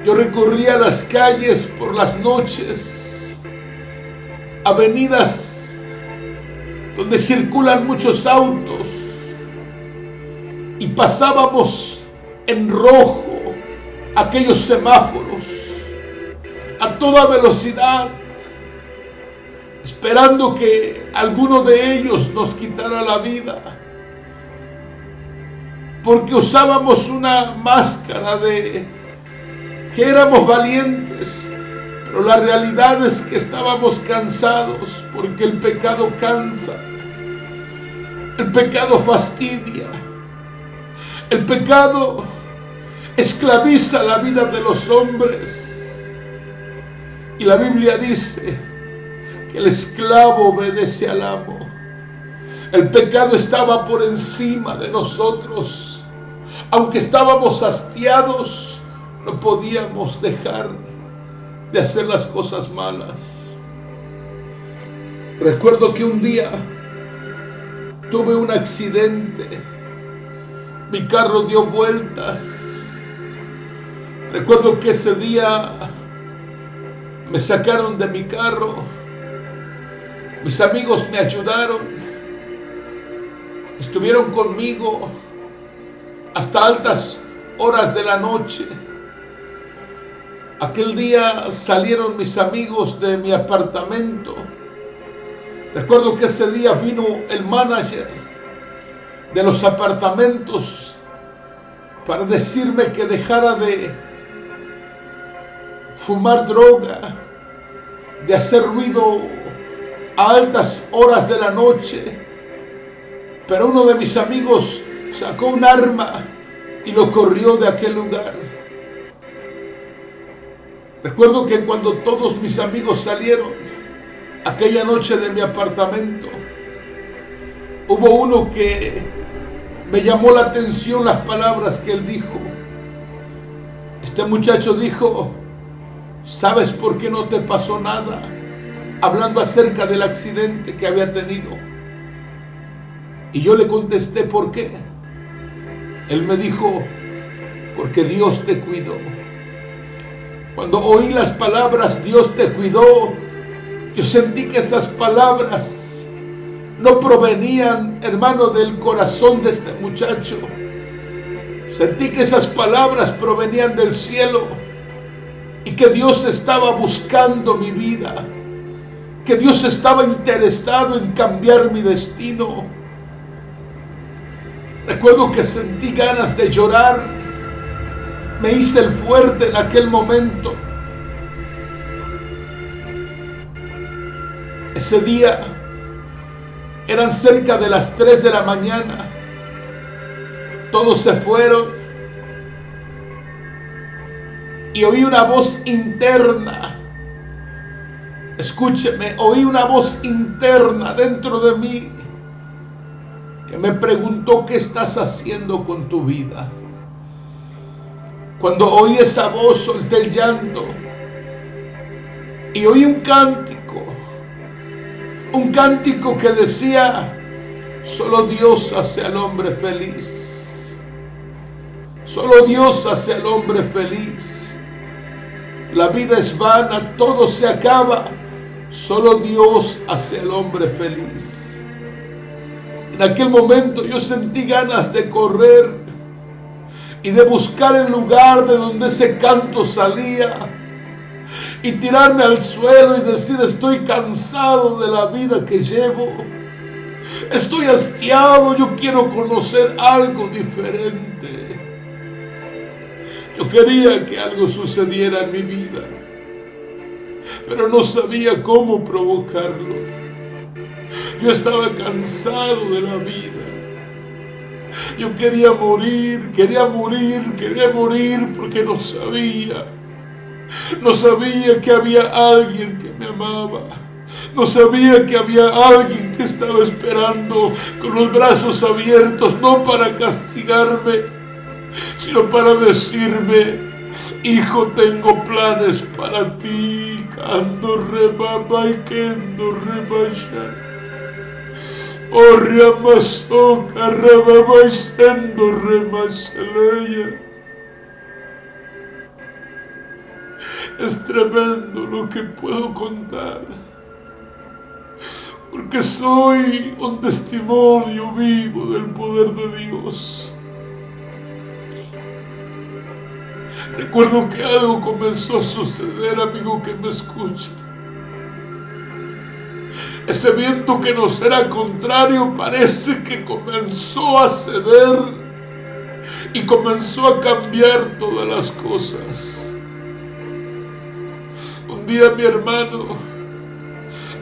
A: Yo recorría las calles por las noches, avenidas donde circulan muchos autos, y pasábamos en rojo aquellos semáforos a toda velocidad, esperando que alguno de ellos nos quitara la vida, porque usábamos una máscara de que éramos valientes, pero la realidad es que estábamos cansados, porque el pecado cansa, el pecado fastidia, el pecado esclaviza la vida de los hombres, y la Biblia dice que el esclavo obedece al amo. El pecado estaba por encima de nosotros. Aunque estábamos hastiados, no podíamos dejar de hacer las cosas malas. Recuerdo que un día tuve un accidente. Mi carro dio vueltas. Recuerdo que ese día me sacaron de mi carro. Mis amigos me ayudaron. Estuvieron conmigo hasta altas horas de la noche. Aquel día salieron mis amigos de mi apartamento. Recuerdo que ese día vino el manager de los apartamentos para decirme que dejara de fumar droga, de hacer ruido a altas horas de la noche. Pero uno de mis amigos sacó un arma y lo corrió de aquel lugar. Recuerdo que cuando todos mis amigos salieron aquella noche de mi apartamento, hubo uno que me llamó la atención las palabras que él dijo. Este muchacho dijo: ¿sabes por qué no te pasó nada? Hablando acerca del accidente que había tenido. Y yo le contesté: ¿por qué? Él me dijo: porque Dios te cuidó. Cuando oí las palabras Dios te cuidó, yo sentí que esas palabras no provenían, hermano, del corazón de este muchacho. Sentí que esas palabras provenían del cielo y que Dios estaba buscando mi vida, que Dios estaba interesado en cambiar mi destino. Recuerdo que sentí ganas de llorar. Me hice el fuerte en aquel momento. Ese día eran cerca de las 3 de la mañana. Todos se fueron y oí una voz interna. Escúcheme, oí una voz interna dentro de mí que me preguntó: ¿qué estás haciendo con tu vida? Cuando oí esa voz, solté el llanto y oí un cántico que decía: solo Dios hace al hombre feliz, solo Dios hace al hombre feliz. La vida es vana, todo se acaba, solo Dios hace al hombre feliz. En aquel momento yo sentí ganas de correr y de buscar el lugar de donde ese canto salía y tirarme al suelo y decir: estoy cansado de la vida que llevo, estoy hastiado, yo quiero conocer algo diferente. Yo quería que algo sucediera en mi vida, pero no sabía cómo provocarlo. Yo estaba cansado de la vida. Yo quería morir porque no sabía que había alguien que me amaba. No sabía que había alguien que estaba esperando con los brazos abiertos, no para castigarme, sino para decirme: hijo, tengo planes para ti. Oh, Ramazoka, Rabamaisendo, Remaseleya. Es tremendo lo que puedo contar, porque soy un testimonio vivo del poder de Dios. Recuerdo que algo comenzó a suceder, amigo que me escucha. Ese viento que nos era contrario parece que comenzó a ceder y comenzó a cambiar todas las cosas. Un día mi hermano,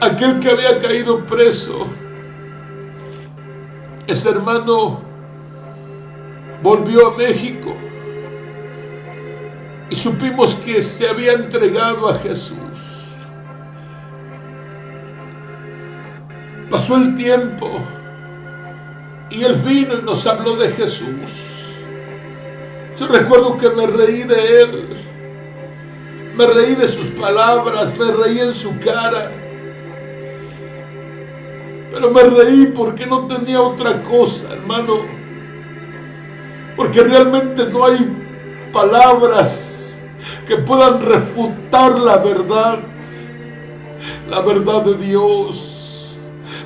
A: aquel que había caído preso, ese hermano volvió a México y supimos que se había entregado a Jesús. Pasó el tiempo y él vino y nos habló de Jesús. Yo recuerdo que me reí de él, me reí de sus palabras, me reí en su cara, pero me reí porque no tenía otra cosa, hermano, porque realmente no hay palabras que puedan refutar la verdad de Dios,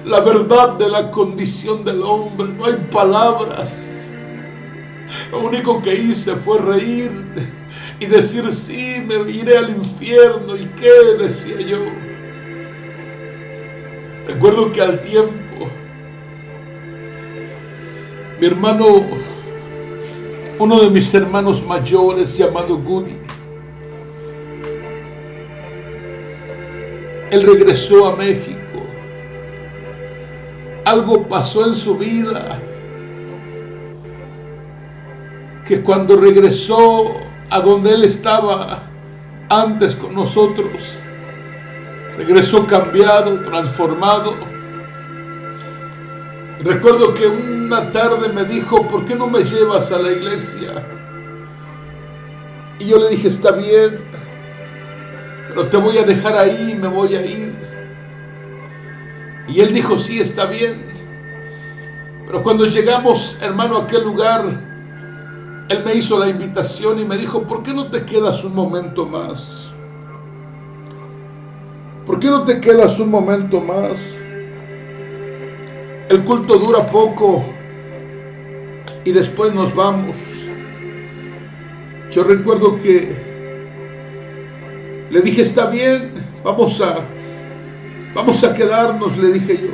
A: la verdad de la condición del hombre. No hay palabras. Lo único que hice fue reír y decir: sí, me iré al infierno. ¿Y qué? Decía yo. Recuerdo que al tiempo, mi hermano, uno de mis hermanos mayores, llamado Goody, él regresó a México. Algo pasó en su vida, que cuando regresó a donde él estaba antes con nosotros, regresó cambiado, transformado. Recuerdo que una tarde me dijo: ¿por qué no me llevas a la iglesia? Y yo le dije: está bien, pero te voy a dejar ahí y me voy a ir. Y él dijo: sí, está bien. Pero cuando llegamos, hermano, a aquel lugar, él me hizo la invitación y me dijo: ¿por qué no te quedas un momento más? ¿Por qué no te quedas un momento más? El culto dura poco y después nos vamos. Yo recuerdo que le dije: está bien, vamos a quedarnos, le dije yo.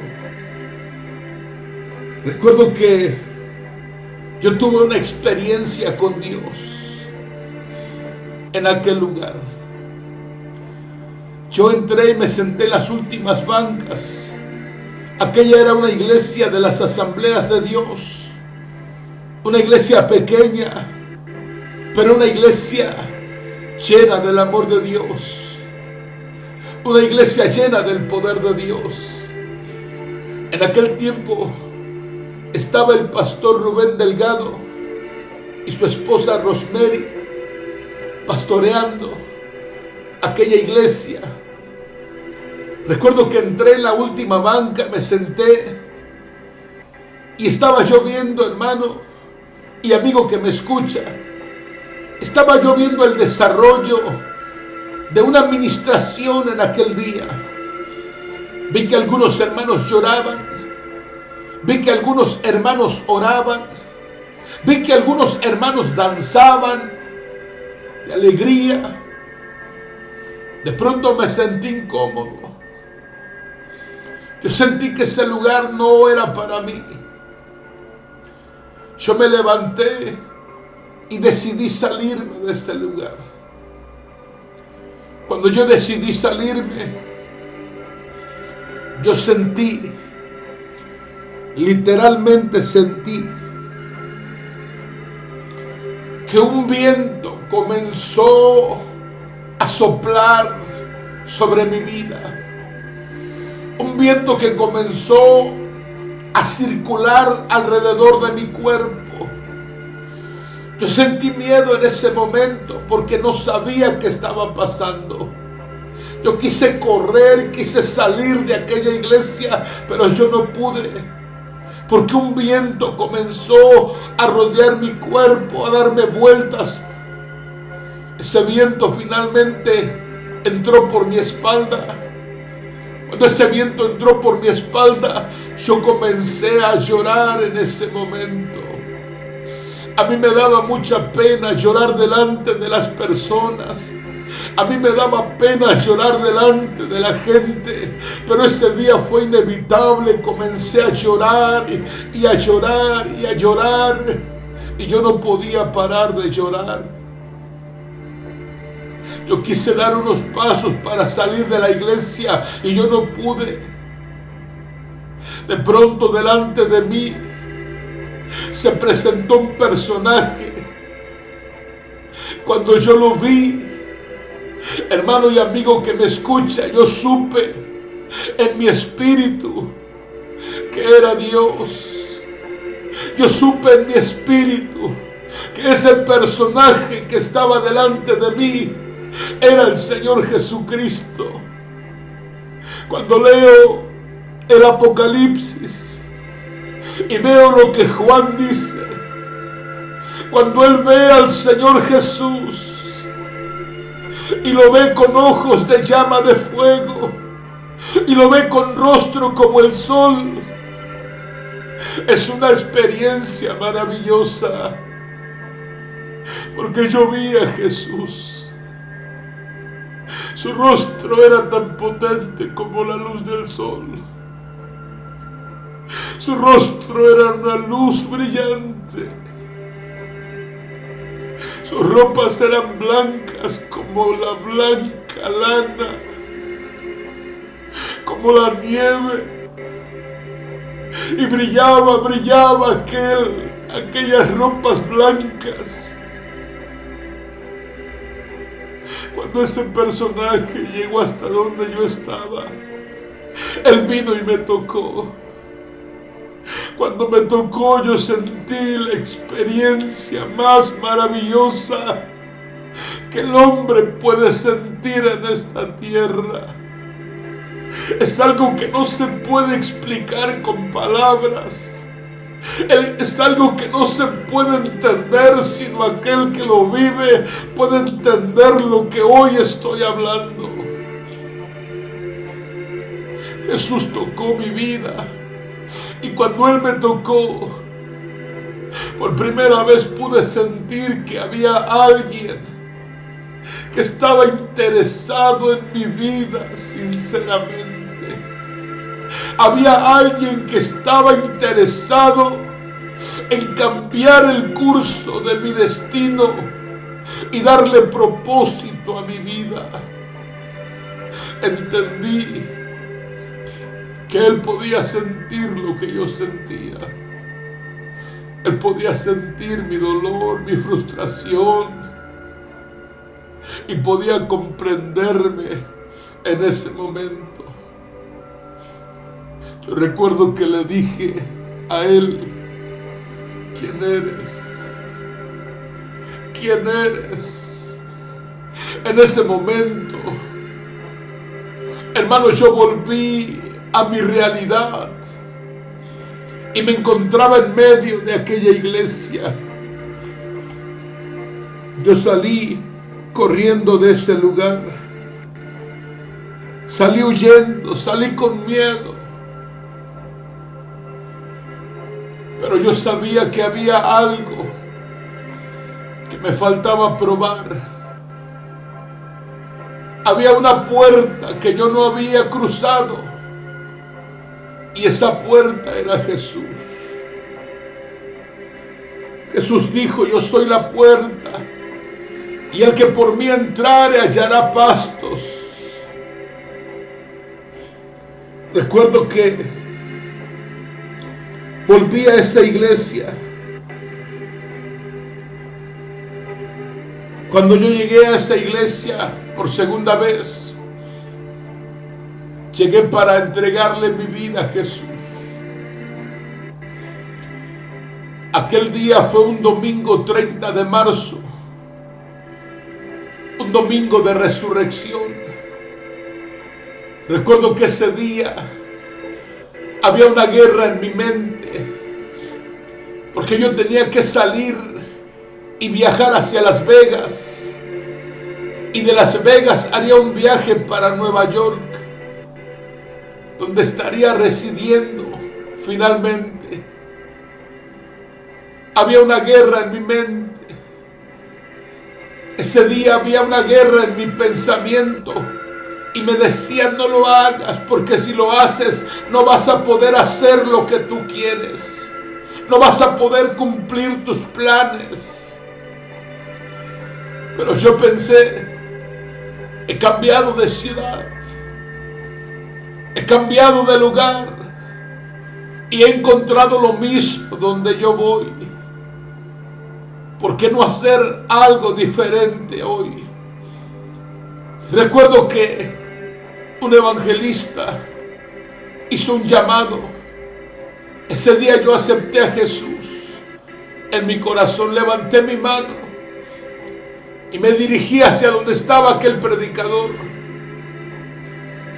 A: Recuerdo que yo tuve una experiencia con Dios en aquel lugar. Yo entré y me senté en las últimas bancas. Aquella era una iglesia de las Asambleas de Dios, una iglesia pequeña, pero una iglesia llena del amor de Dios, una iglesia llena del poder de Dios. En aquel tiempo estaba el pastor Rubén Delgado y su esposa Rosemary pastoreando aquella iglesia. Recuerdo que entré en la última banca, me senté y estaba yo viendo, hermano y amigo que me escucha, estaba yo viendo el desarrollo de una administración en aquel día. Vi que algunos hermanos lloraban, vi que algunos hermanos oraban, vi que algunos hermanos danzaban de alegría. De pronto me sentí incómodo. Yo sentí que ese lugar no era para mí. Yo me levanté y decidí salirme de ese lugar. Cuando yo decidí salirme, yo sentí, literalmente sentí, que un viento comenzó a soplar sobre mi vida. Un viento que comenzó a circular alrededor de mi cuerpo. Yo sentí miedo en ese momento porque no sabía qué estaba pasando. Yo quise correr, quise salir de aquella iglesia, pero yo no pude. porque un viento comenzó a rodear mi cuerpo, a darme vueltas. Ese viento finalmente entró por mi espalda. Cuando ese viento entró por mi espalda, yo comencé a llorar en ese momento. A mí me daba mucha pena llorar delante de las personas. A mí me daba pena llorar delante de la gente, pero ese día fue inevitable. Comencé a llorar y a llorar y a llorar, y yo no podía parar de llorar. Yo quise dar unos pasos para salir de la iglesia y yo no pude. De pronto delante de mí se presentó un personaje. Cuando yo lo vi, hermano y amigo que me escucha, yo supe en mi espíritu que era Dios. Yo supe en mi espíritu que ese personaje que estaba delante de mí era el Señor Jesucristo. Cuando leo el Apocalipsis y veo lo que Juan dice, cuando él ve al Señor Jesús y lo ve con ojos de llama de fuego y lo ve con rostro como el sol, es una experiencia maravillosa, porque yo vi a Jesús. Su rostro era tan potente como la luz del sol. Su rostro era una luz brillante. Sus ropas eran blancas como la blanca lana, como la nieve. Y brillaba aquellas ropas blancas. Cuando ese personaje llegó hasta donde yo estaba, él vino y me tocó. Cuando me tocó, yo sentí la experiencia más maravillosa que el hombre puede sentir en esta tierra. Es algo que no se puede explicar con palabras. Es algo que no se puede entender, sino aquel que lo vive puede entender lo que hoy estoy hablando. Jesús tocó mi vida, y cuando Él me tocó, por primera vez pude sentir que había alguien que estaba interesado en mi vida sinceramente. Había alguien que estaba interesado en cambiar el curso de mi destino y darle propósito a mi vida. Entendí que Él podía sentir lo que yo sentía. Él podía sentir mi dolor, mi frustración, y podía comprenderme en ese momento. Yo recuerdo que le dije a Él: ¿quién eres? ¿Quién eres? En ese momento, hermano, yo volví a mi realidad y me encontraba en medio de aquella iglesia. Yo salí corriendo de ese lugar, salí huyendo, salí con miedo, pero yo sabía que había algo que me faltaba probar. Había una puerta que yo no había cruzado, y esa puerta era Jesús. Jesús dijo: yo soy la puerta, y el que por mí entrare hallará pastos. Recuerdo que volví a esa iglesia. Cuando yo llegué a esa iglesia por segunda vez, llegué para entregarle mi vida a Jesús. Aquel día fue un domingo 30 de marzo, un domingo de resurrección. Recuerdo que ese día había una guerra en mi mente. porque yo tenía que salir y viajar hacia Las Vegas, y de Las Vegas haría un viaje para Nueva York, donde estaría residiendo finalmente. Había una guerra en mi mente. Ese día había una guerra en mi pensamiento y me decían: no lo hagas, porque si lo haces no vas a poder hacer lo que tú quieres, no vas a poder cumplir tus planes. Pero yo pensé: he cambiado de ciudad, he cambiado de lugar y he encontrado lo mismo donde yo voy. ¿Por qué no hacer algo diferente hoy? Recuerdo que un evangelista hizo un llamado. Ese día yo acepté a Jesús en mi corazón, levanté mi mano y me dirigí hacia donde estaba aquel predicador.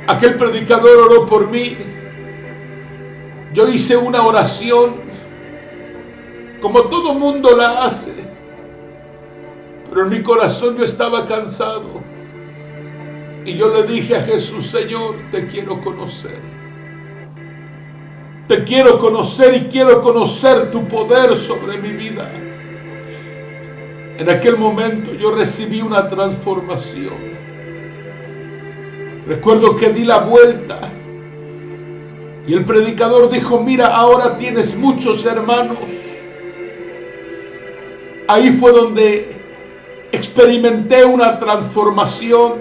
A: Aquel predicador oró por mí. Yo hice una oración como todo mundo la hace, pero en mi corazón yo estaba cansado. Y yo le dije a Jesús: Señor, te quiero conocer. Te quiero conocer y quiero conocer tu poder sobre mi vida. En aquel momento yo recibí una transformación. Recuerdo que di la vuelta y el predicador dijo: mira, ahora tienes muchos hermanos. Ahí fue donde experimenté una transformación,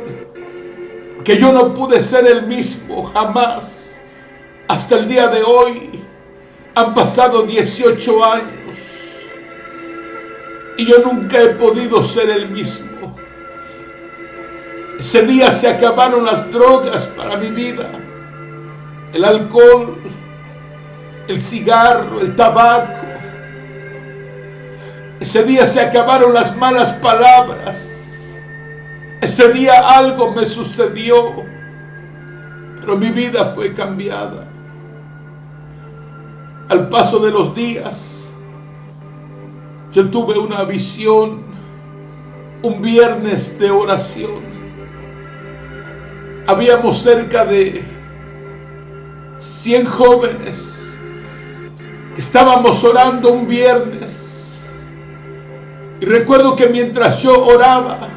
A: que yo no pude ser el mismo jamás. Hasta el día de hoy han pasado 18 años y yo nunca he podido ser el mismo. Ese día se acabaron las drogas para mi vida, el alcohol, el cigarro, el tabaco. Ese día se acabaron las malas palabras. Ese día algo me sucedió, pero mi vida fue cambiada. Al paso de los días, yo tuve una visión, un viernes de oración. Habíamos cerca de 100 jóvenes que estábamos orando un viernes. Y recuerdo que mientras yo oraba,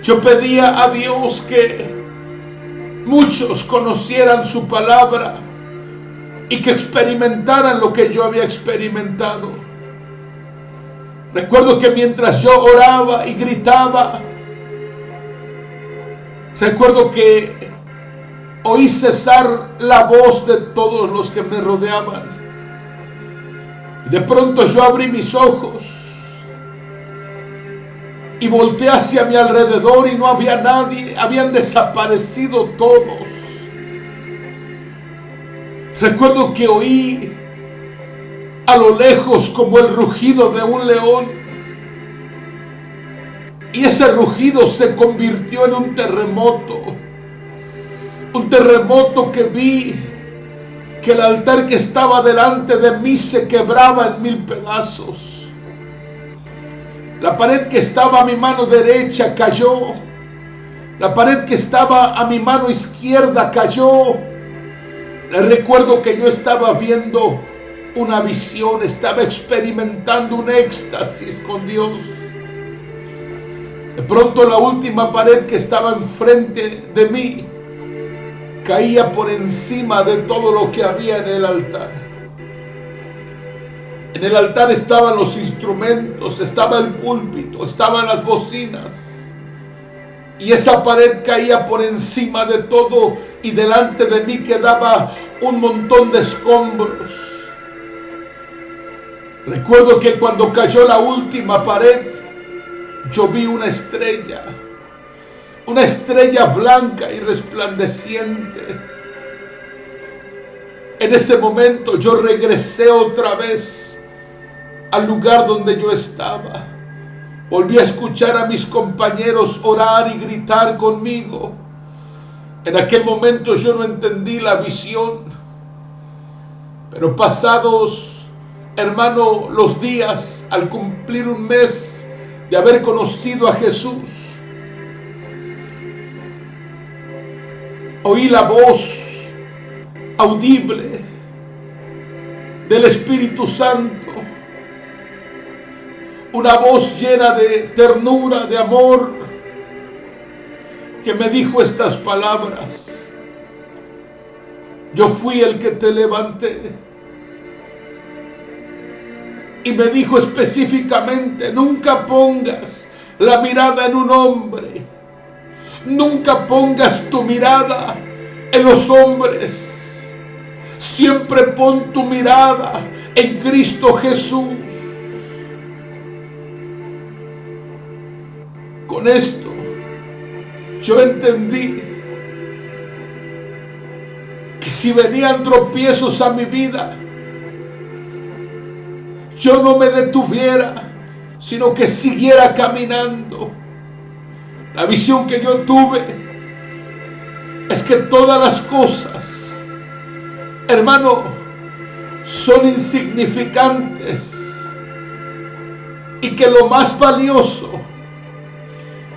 A: yo pedía a Dios que muchos conocieran su palabra y que experimentaran lo que yo había experimentado. Recuerdo que mientras yo oraba y gritaba, recuerdo que oí cesar la voz de todos los que me rodeaban. Y de pronto yo abrí mis ojos y volteé hacia mi alrededor y no había nadie, habían desaparecido todos. Recuerdo que oí a lo lejos como el rugido de un león, y ese rugido se convirtió en un terremoto que vi que el altar que estaba delante de mí se quebraba en 1000 pedazos. La pared que estaba a mi mano derecha cayó. La pared que estaba a mi mano izquierda cayó. Recuerdo que yo estaba viendo una visión, estaba experimentando un éxtasis con Dios. De pronto la última pared que estaba enfrente de mí caía por encima de todo lo que había en el altar. En el altar estaban los instrumentos, estaba el púlpito, estaban las bocinas. Y esa pared caía por encima de todo y delante de mí quedaba un montón de escombros. Recuerdo que cuando cayó la última pared, yo vi una estrella blanca y resplandeciente. En ese momento yo regresé otra vez al lugar donde yo estaba. Volví a escuchar a mis compañeros orar y gritar conmigo. En aquel momento yo no entendí la visión, pero pasados hermano, los días al cumplir un mes de haber conocido a Jesús, oí la voz audible del Espíritu Santo, una voz llena de ternura, de amor, que me dijo estas palabras: yo fui el que te levanté. Y me dijo específicamente: nunca pongas la mirada en un hombre, nunca pongas tu mirada en los hombres, siempre pon tu mirada en Cristo Jesús. Con esto yo entendí que si venían tropiezos a mi vida, yo no me detuviera, sino que siguiera caminando. La visión que yo tuve es que todas las cosas, hermano, son insignificantes, y que lo más valioso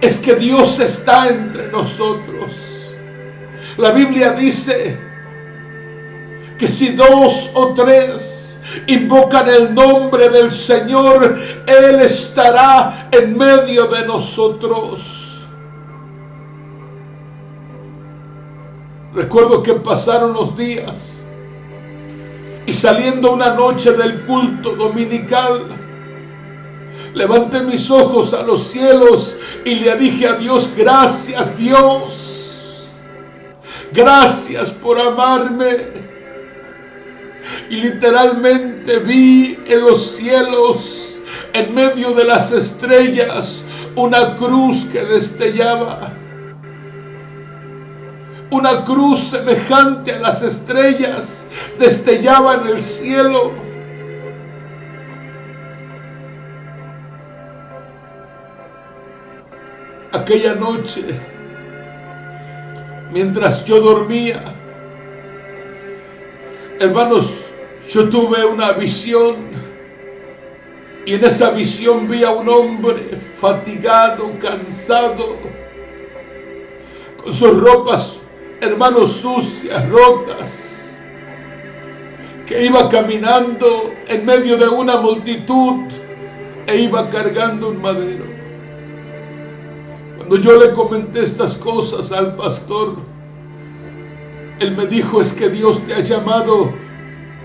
A: es que Dios está entre nosotros. La Biblia dice que si 2 o 3 invocan el nombre del Señor, Él estará en medio de nosotros. Recuerdo que pasaron los días y saliendo una noche del culto dominical, levanté mis ojos a los cielos y le dije a Dios: gracias, Dios, gracias por amarme. Y literalmente vi en los cielos, en medio de las estrellas, una cruz que destellaba. Una cruz semejante a las estrellas destellaba en el cielo. Aquella noche, mientras yo dormía, hermanos, yo tuve una visión, y en esa visión vi a un hombre fatigado, cansado, con sus ropas, hermanos, sucias, rotas, que iba caminando en medio de una multitud e iba cargando un madero. Cuando yo le comenté estas cosas al pastor, él me dijo: es que Dios te ha llamado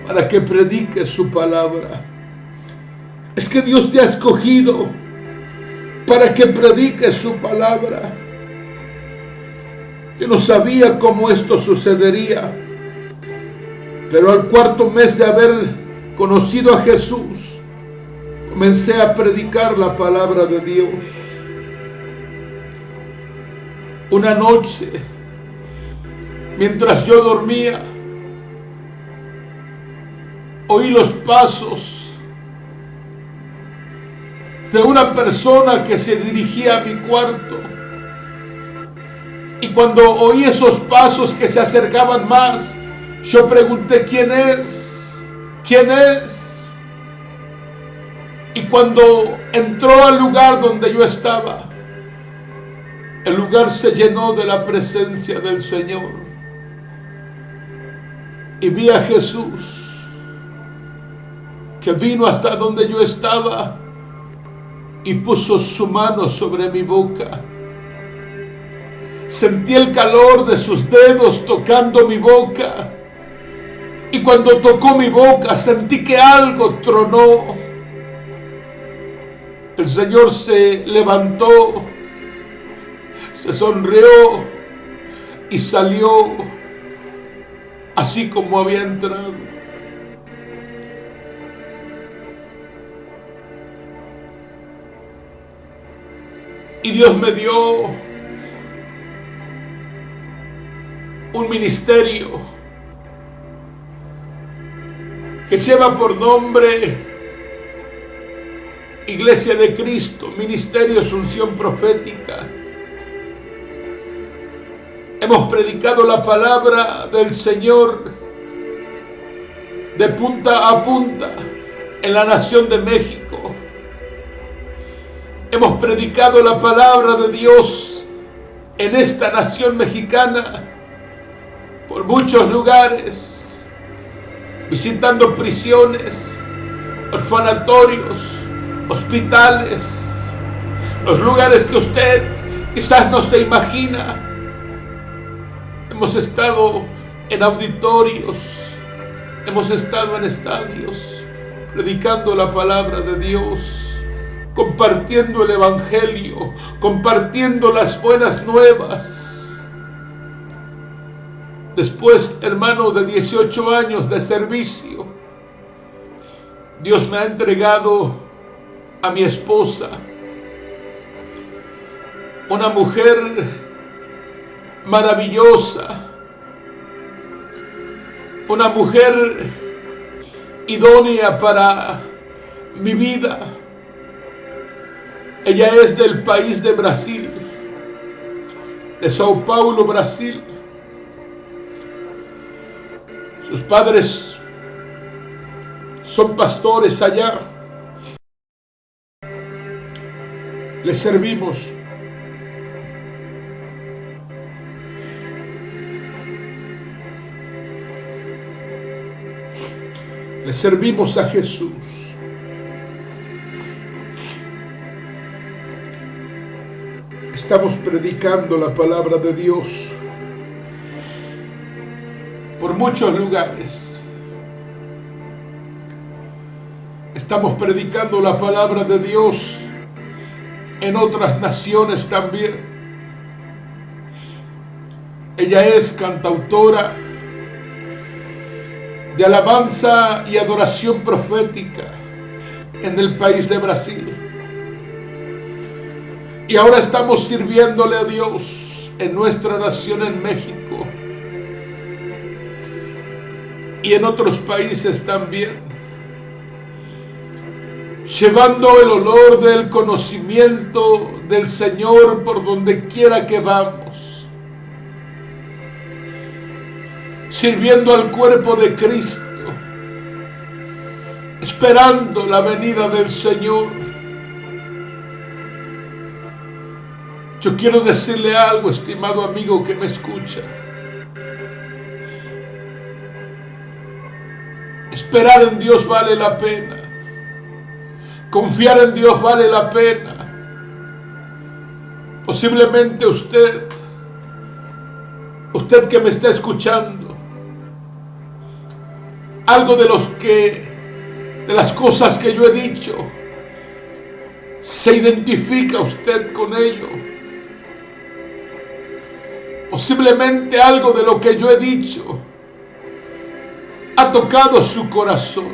A: para que prediques su palabra. Es que Dios te ha escogido para que prediques su palabra. Yo no sabía cómo esto sucedería, pero al 4º mes de haber conocido a Jesús, comencé a predicar la palabra de Dios. Una noche, mientras yo dormía, oí los pasos de una persona que se dirigía a mi cuarto. Y cuando oí esos pasos que se acercaban más, yo pregunté: ¿quién es? ¿Quién es? Y cuando entró al lugar donde yo estaba, el lugar se llenó de la presencia del Señor. Y vi a Jesús, que vino hasta donde yo estaba y puso su mano sobre mi boca. Sentí el calor de sus dedos tocando mi boca. Y cuando tocó mi boca, sentí que algo tronó. El Señor se levantó, se sonrió y salió así como había entrado. Y Dios me dio un ministerio que lleva por nombre Iglesia de Cristo, Ministerio de Asunción Profética. Hemos predicado la palabra del Señor de punta a punta en la nación de México. Hemos predicado la palabra de Dios en esta nación mexicana por muchos lugares, visitando prisiones, orfanatorios, hospitales, los lugares que usted quizás no se imagina. Hemos estado en auditorios, hemos estado en estadios, predicando la palabra de Dios, compartiendo el evangelio, compartiendo las buenas nuevas. Después, hermano, de 18 años de servicio, Dios me ha entregado a mi esposa, una mujer maravillosa, una mujer idónea para mi vida. Ella es del país de Brasil, de Sao Paulo, Brasil. Sus padres son pastores allá. Les servimos. Le servimos a Jesús. Estamos predicando la palabra de Dios por muchos lugares. Estamos predicando la palabra de Dios en otras naciones también. Ella es cantautora de alabanza y adoración profética en el país de Brasil. Y ahora estamos sirviéndole a Dios en nuestra nación, en México, y en otros países también, llevando el olor del conocimiento del Señor por donde quiera que vamos, sirviendo al cuerpo de Cristo, esperando la venida del Señor. Yo quiero decirle algo, estimado amigo que me escucha. Esperar en Dios vale la pena. Confiar en Dios vale la pena. Posiblemente usted que me está escuchando, algo de las cosas que yo he dicho, se identifica usted con ello. Posiblemente algo de lo que yo he dicho ha tocado su corazón.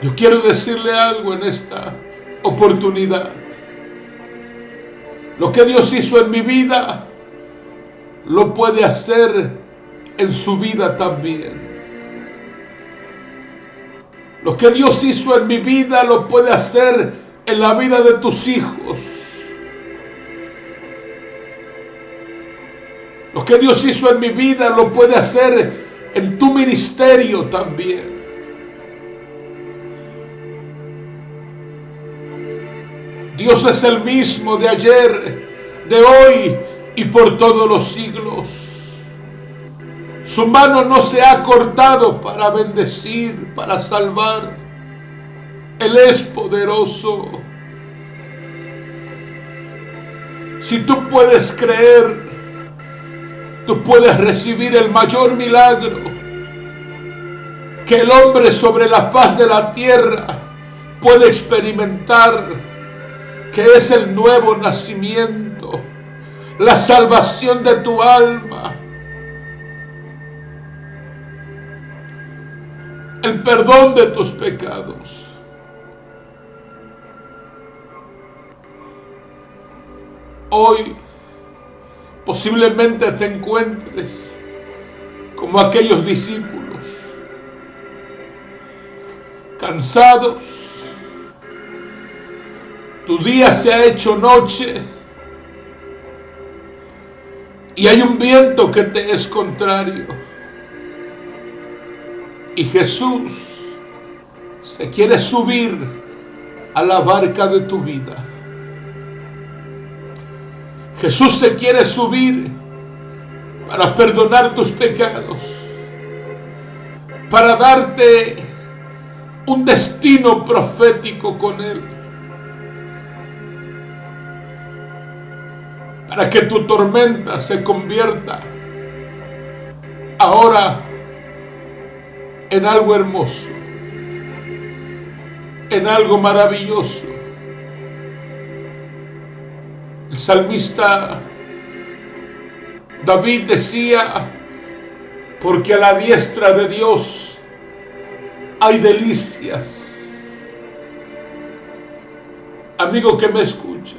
A: Yo quiero decirle algo en esta oportunidad. Lo que Dios hizo en mi vida, lo puede hacer en su vida también. Lo que Dios hizo en mi vida, lo puede hacer en la vida de tus hijos. Lo que Dios hizo en mi vida, lo puede hacer en tu ministerio también. Dios es el mismo de ayer, de hoy y por todos los siglos. Su mano no se ha cortado para bendecir, para salvar. Él es poderoso. Si tú puedes creer, tú puedes recibir el mayor milagro que el hombre sobre la faz de la tierra puede experimentar, que es el nuevo nacimiento, la salvación de tu alma, el perdón de tus pecados. Hoy posiblemente te encuentres como aquellos discípulos, cansados. Tu día se ha hecho noche y hay un viento que te es contrario. Y Jesús se quiere subir a la barca de tu vida. Jesús se quiere subir para perdonar tus pecados, para darte un destino profético con Él, para que tu tormenta se convierta ahora en algo hermoso, en algo maravilloso. El salmista David decía: porque a la diestra de Dios hay delicias. Amigo que me escucha,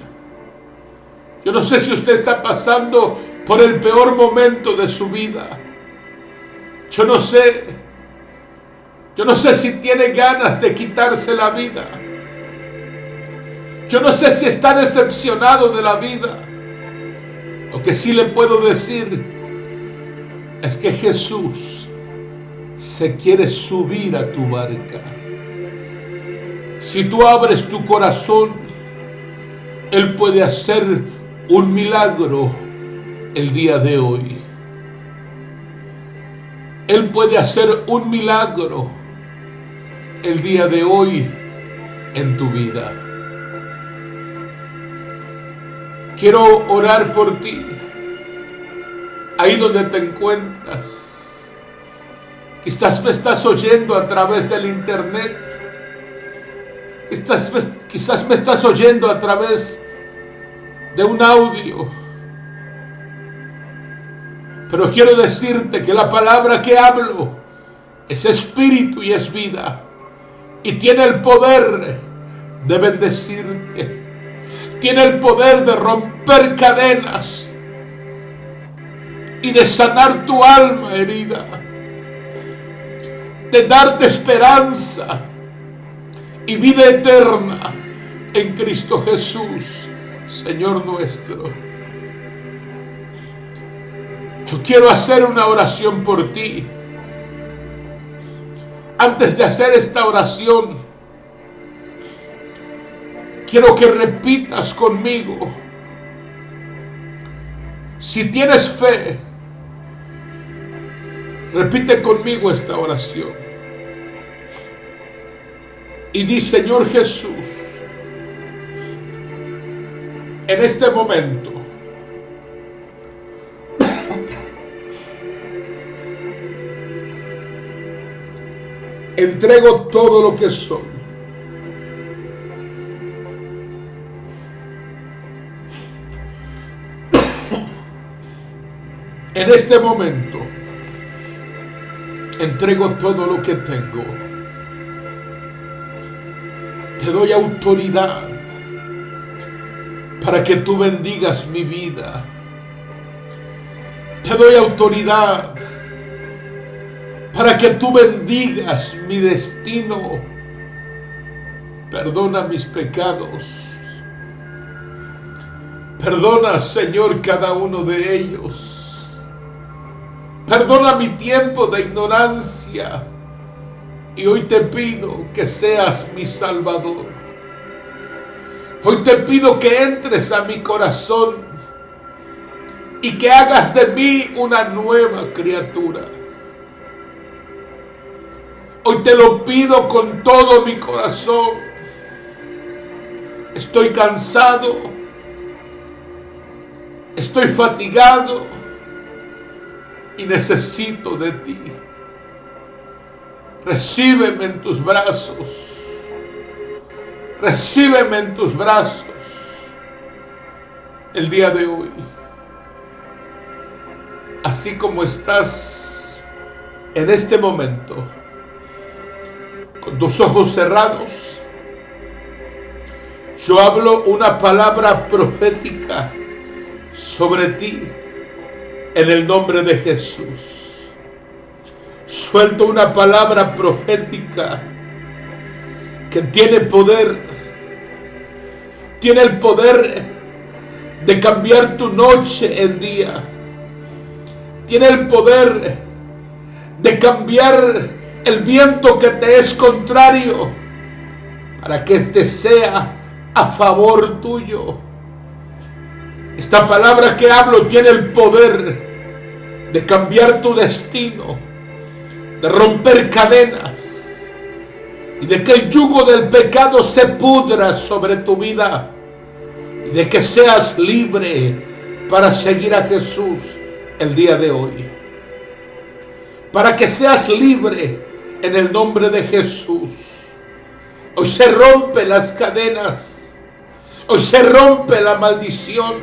A: yo no sé si usted está pasando por el peor momento de su vida. Yo no sé si tiene ganas de quitarse la vida. Yo no sé si está decepcionado de la vida. Lo que sí le puedo decir es que Jesús se quiere subir a tu barca. Si tú abres tu corazón, Él puede hacer un milagro el día de hoy. Él puede hacer un milagro el día de hoy en tu vida. Quiero orar por ti, ahí donde te encuentras. Quizás me estás oyendo a través del internet. Quizás me estás oyendo a través de un audio. Pero quiero decirte que la palabra que hablo es espíritu y es vida. Y tiene el poder de bendecirte. Tiene el poder de romper cadenas y de sanar tu alma herida, de darte esperanza y vida eterna en Cristo Jesús, Señor nuestro. Yo quiero hacer una oración por ti. Antes de hacer esta oración, quiero que repitas conmigo. Si tienes fe, repite conmigo esta oración. Y di: Señor Jesús, en este momento entrego todo lo que soy. En este momento entrego todo lo que tengo. Te doy autoridad para que tú bendigas mi vida. Te doy autoridad para que tú bendigas mi destino. Perdona mis pecados. Perdona, Señor, cada uno de ellos. Perdona mi tiempo de ignorancia. Y hoy te pido que seas mi Salvador. Hoy te pido que entres a mi corazón y que hagas de mí una nueva criatura. Hoy te lo pido con todo mi corazón. Estoy cansado. Estoy fatigado. Y necesito de ti. Recíbeme en tus brazos. Recíbeme en tus brazos el día de hoy. Así como estás en este momento, con tus ojos cerrados, yo hablo una palabra profética sobre ti en el nombre de Jesús. Suelto una palabra profética que tiene poder, tiene el poder de cambiar tu noche en día, tiene el poder de cambiar el viento que te es contrario, para que te sea a favor tuyo. Esta palabra que hablo tiene el poder de cambiar tu destino, de romper cadenas y de que el yugo del pecado se pudra sobre tu vida y de que seas libre para seguir a Jesús el día de hoy. Para que seas libre en el nombre de Jesús. Hoy se rompen las cadenas. Hoy se rompe la maldición.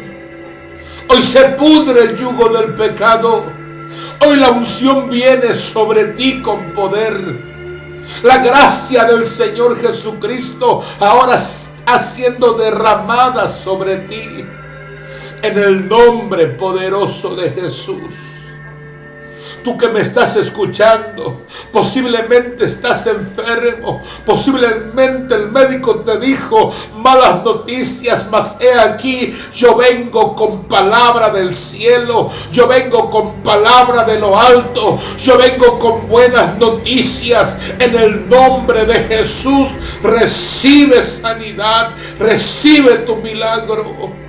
A: Hoy se pudre el yugo del pecado. Hoy la unción viene sobre ti con poder. La gracia del Señor Jesucristo ahora está siendo derramada sobre ti. En el nombre poderoso de Jesús. Tú que me estás escuchando, posiblemente estás enfermo, posiblemente el médico te dijo malas noticias, mas he aquí, yo vengo con palabra del cielo, yo vengo con palabra de lo alto, yo vengo con buenas noticias. En el nombre de Jesús, recibe sanidad, recibe tu milagro.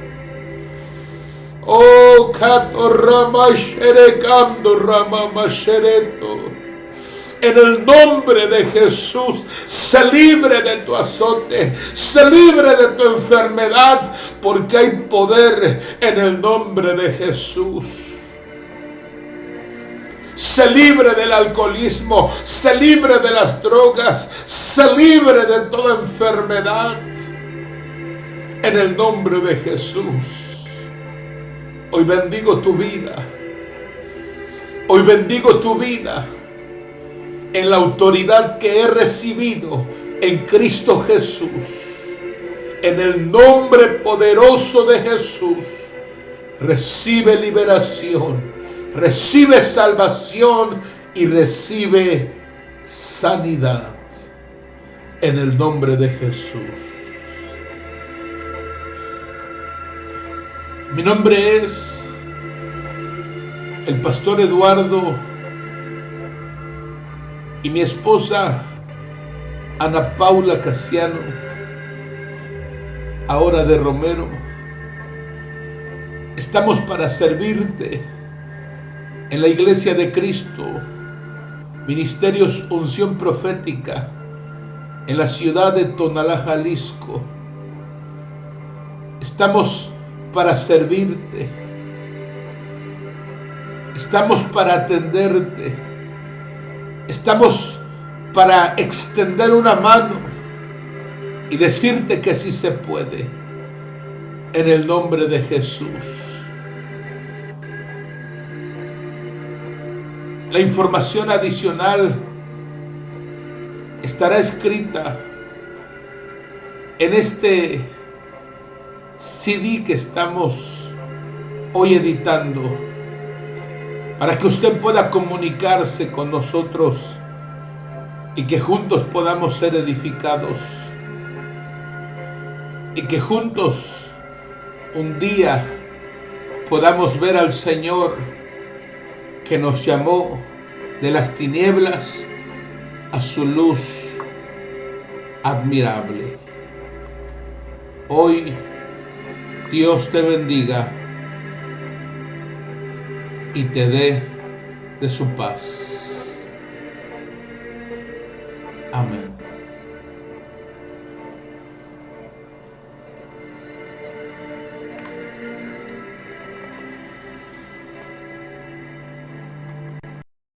A: Oh, Cato Rama Sherekando Rama Mashereto. En el nombre de Jesús, sé libre de tu azote, sé libre de tu enfermedad, porque hay poder en el nombre de Jesús. Sé libre del alcoholismo, sé libre de las drogas, sé libre de toda enfermedad. En el nombre de Jesús. Hoy bendigo tu vida. Hoy bendigo tu vida en la autoridad que he recibido en Cristo Jesús. En el nombre poderoso de Jesús, recibe liberación, recibe salvación y recibe sanidad. En el nombre de Jesús. Mi nombre es el pastor Eduardo y mi esposa Ana Paula Casiano, ahora de Romero. Estamos para servirte en la Iglesia de Cristo, Ministerios Unción Profética, en la ciudad de Tonalá, Jalisco. Estamos para servirte. Estamos para atenderte. Estamos para extender una mano y decirte que sí se puede. En el nombre de Jesús. La información adicional estará escrita en este CD que estamos hoy editando, para que usted pueda comunicarse con nosotros y que juntos podamos ser edificados y que juntos un día podamos ver al Señor que nos llamó de las tinieblas a su luz admirable. Hoy Dios te bendiga y te dé de su paz.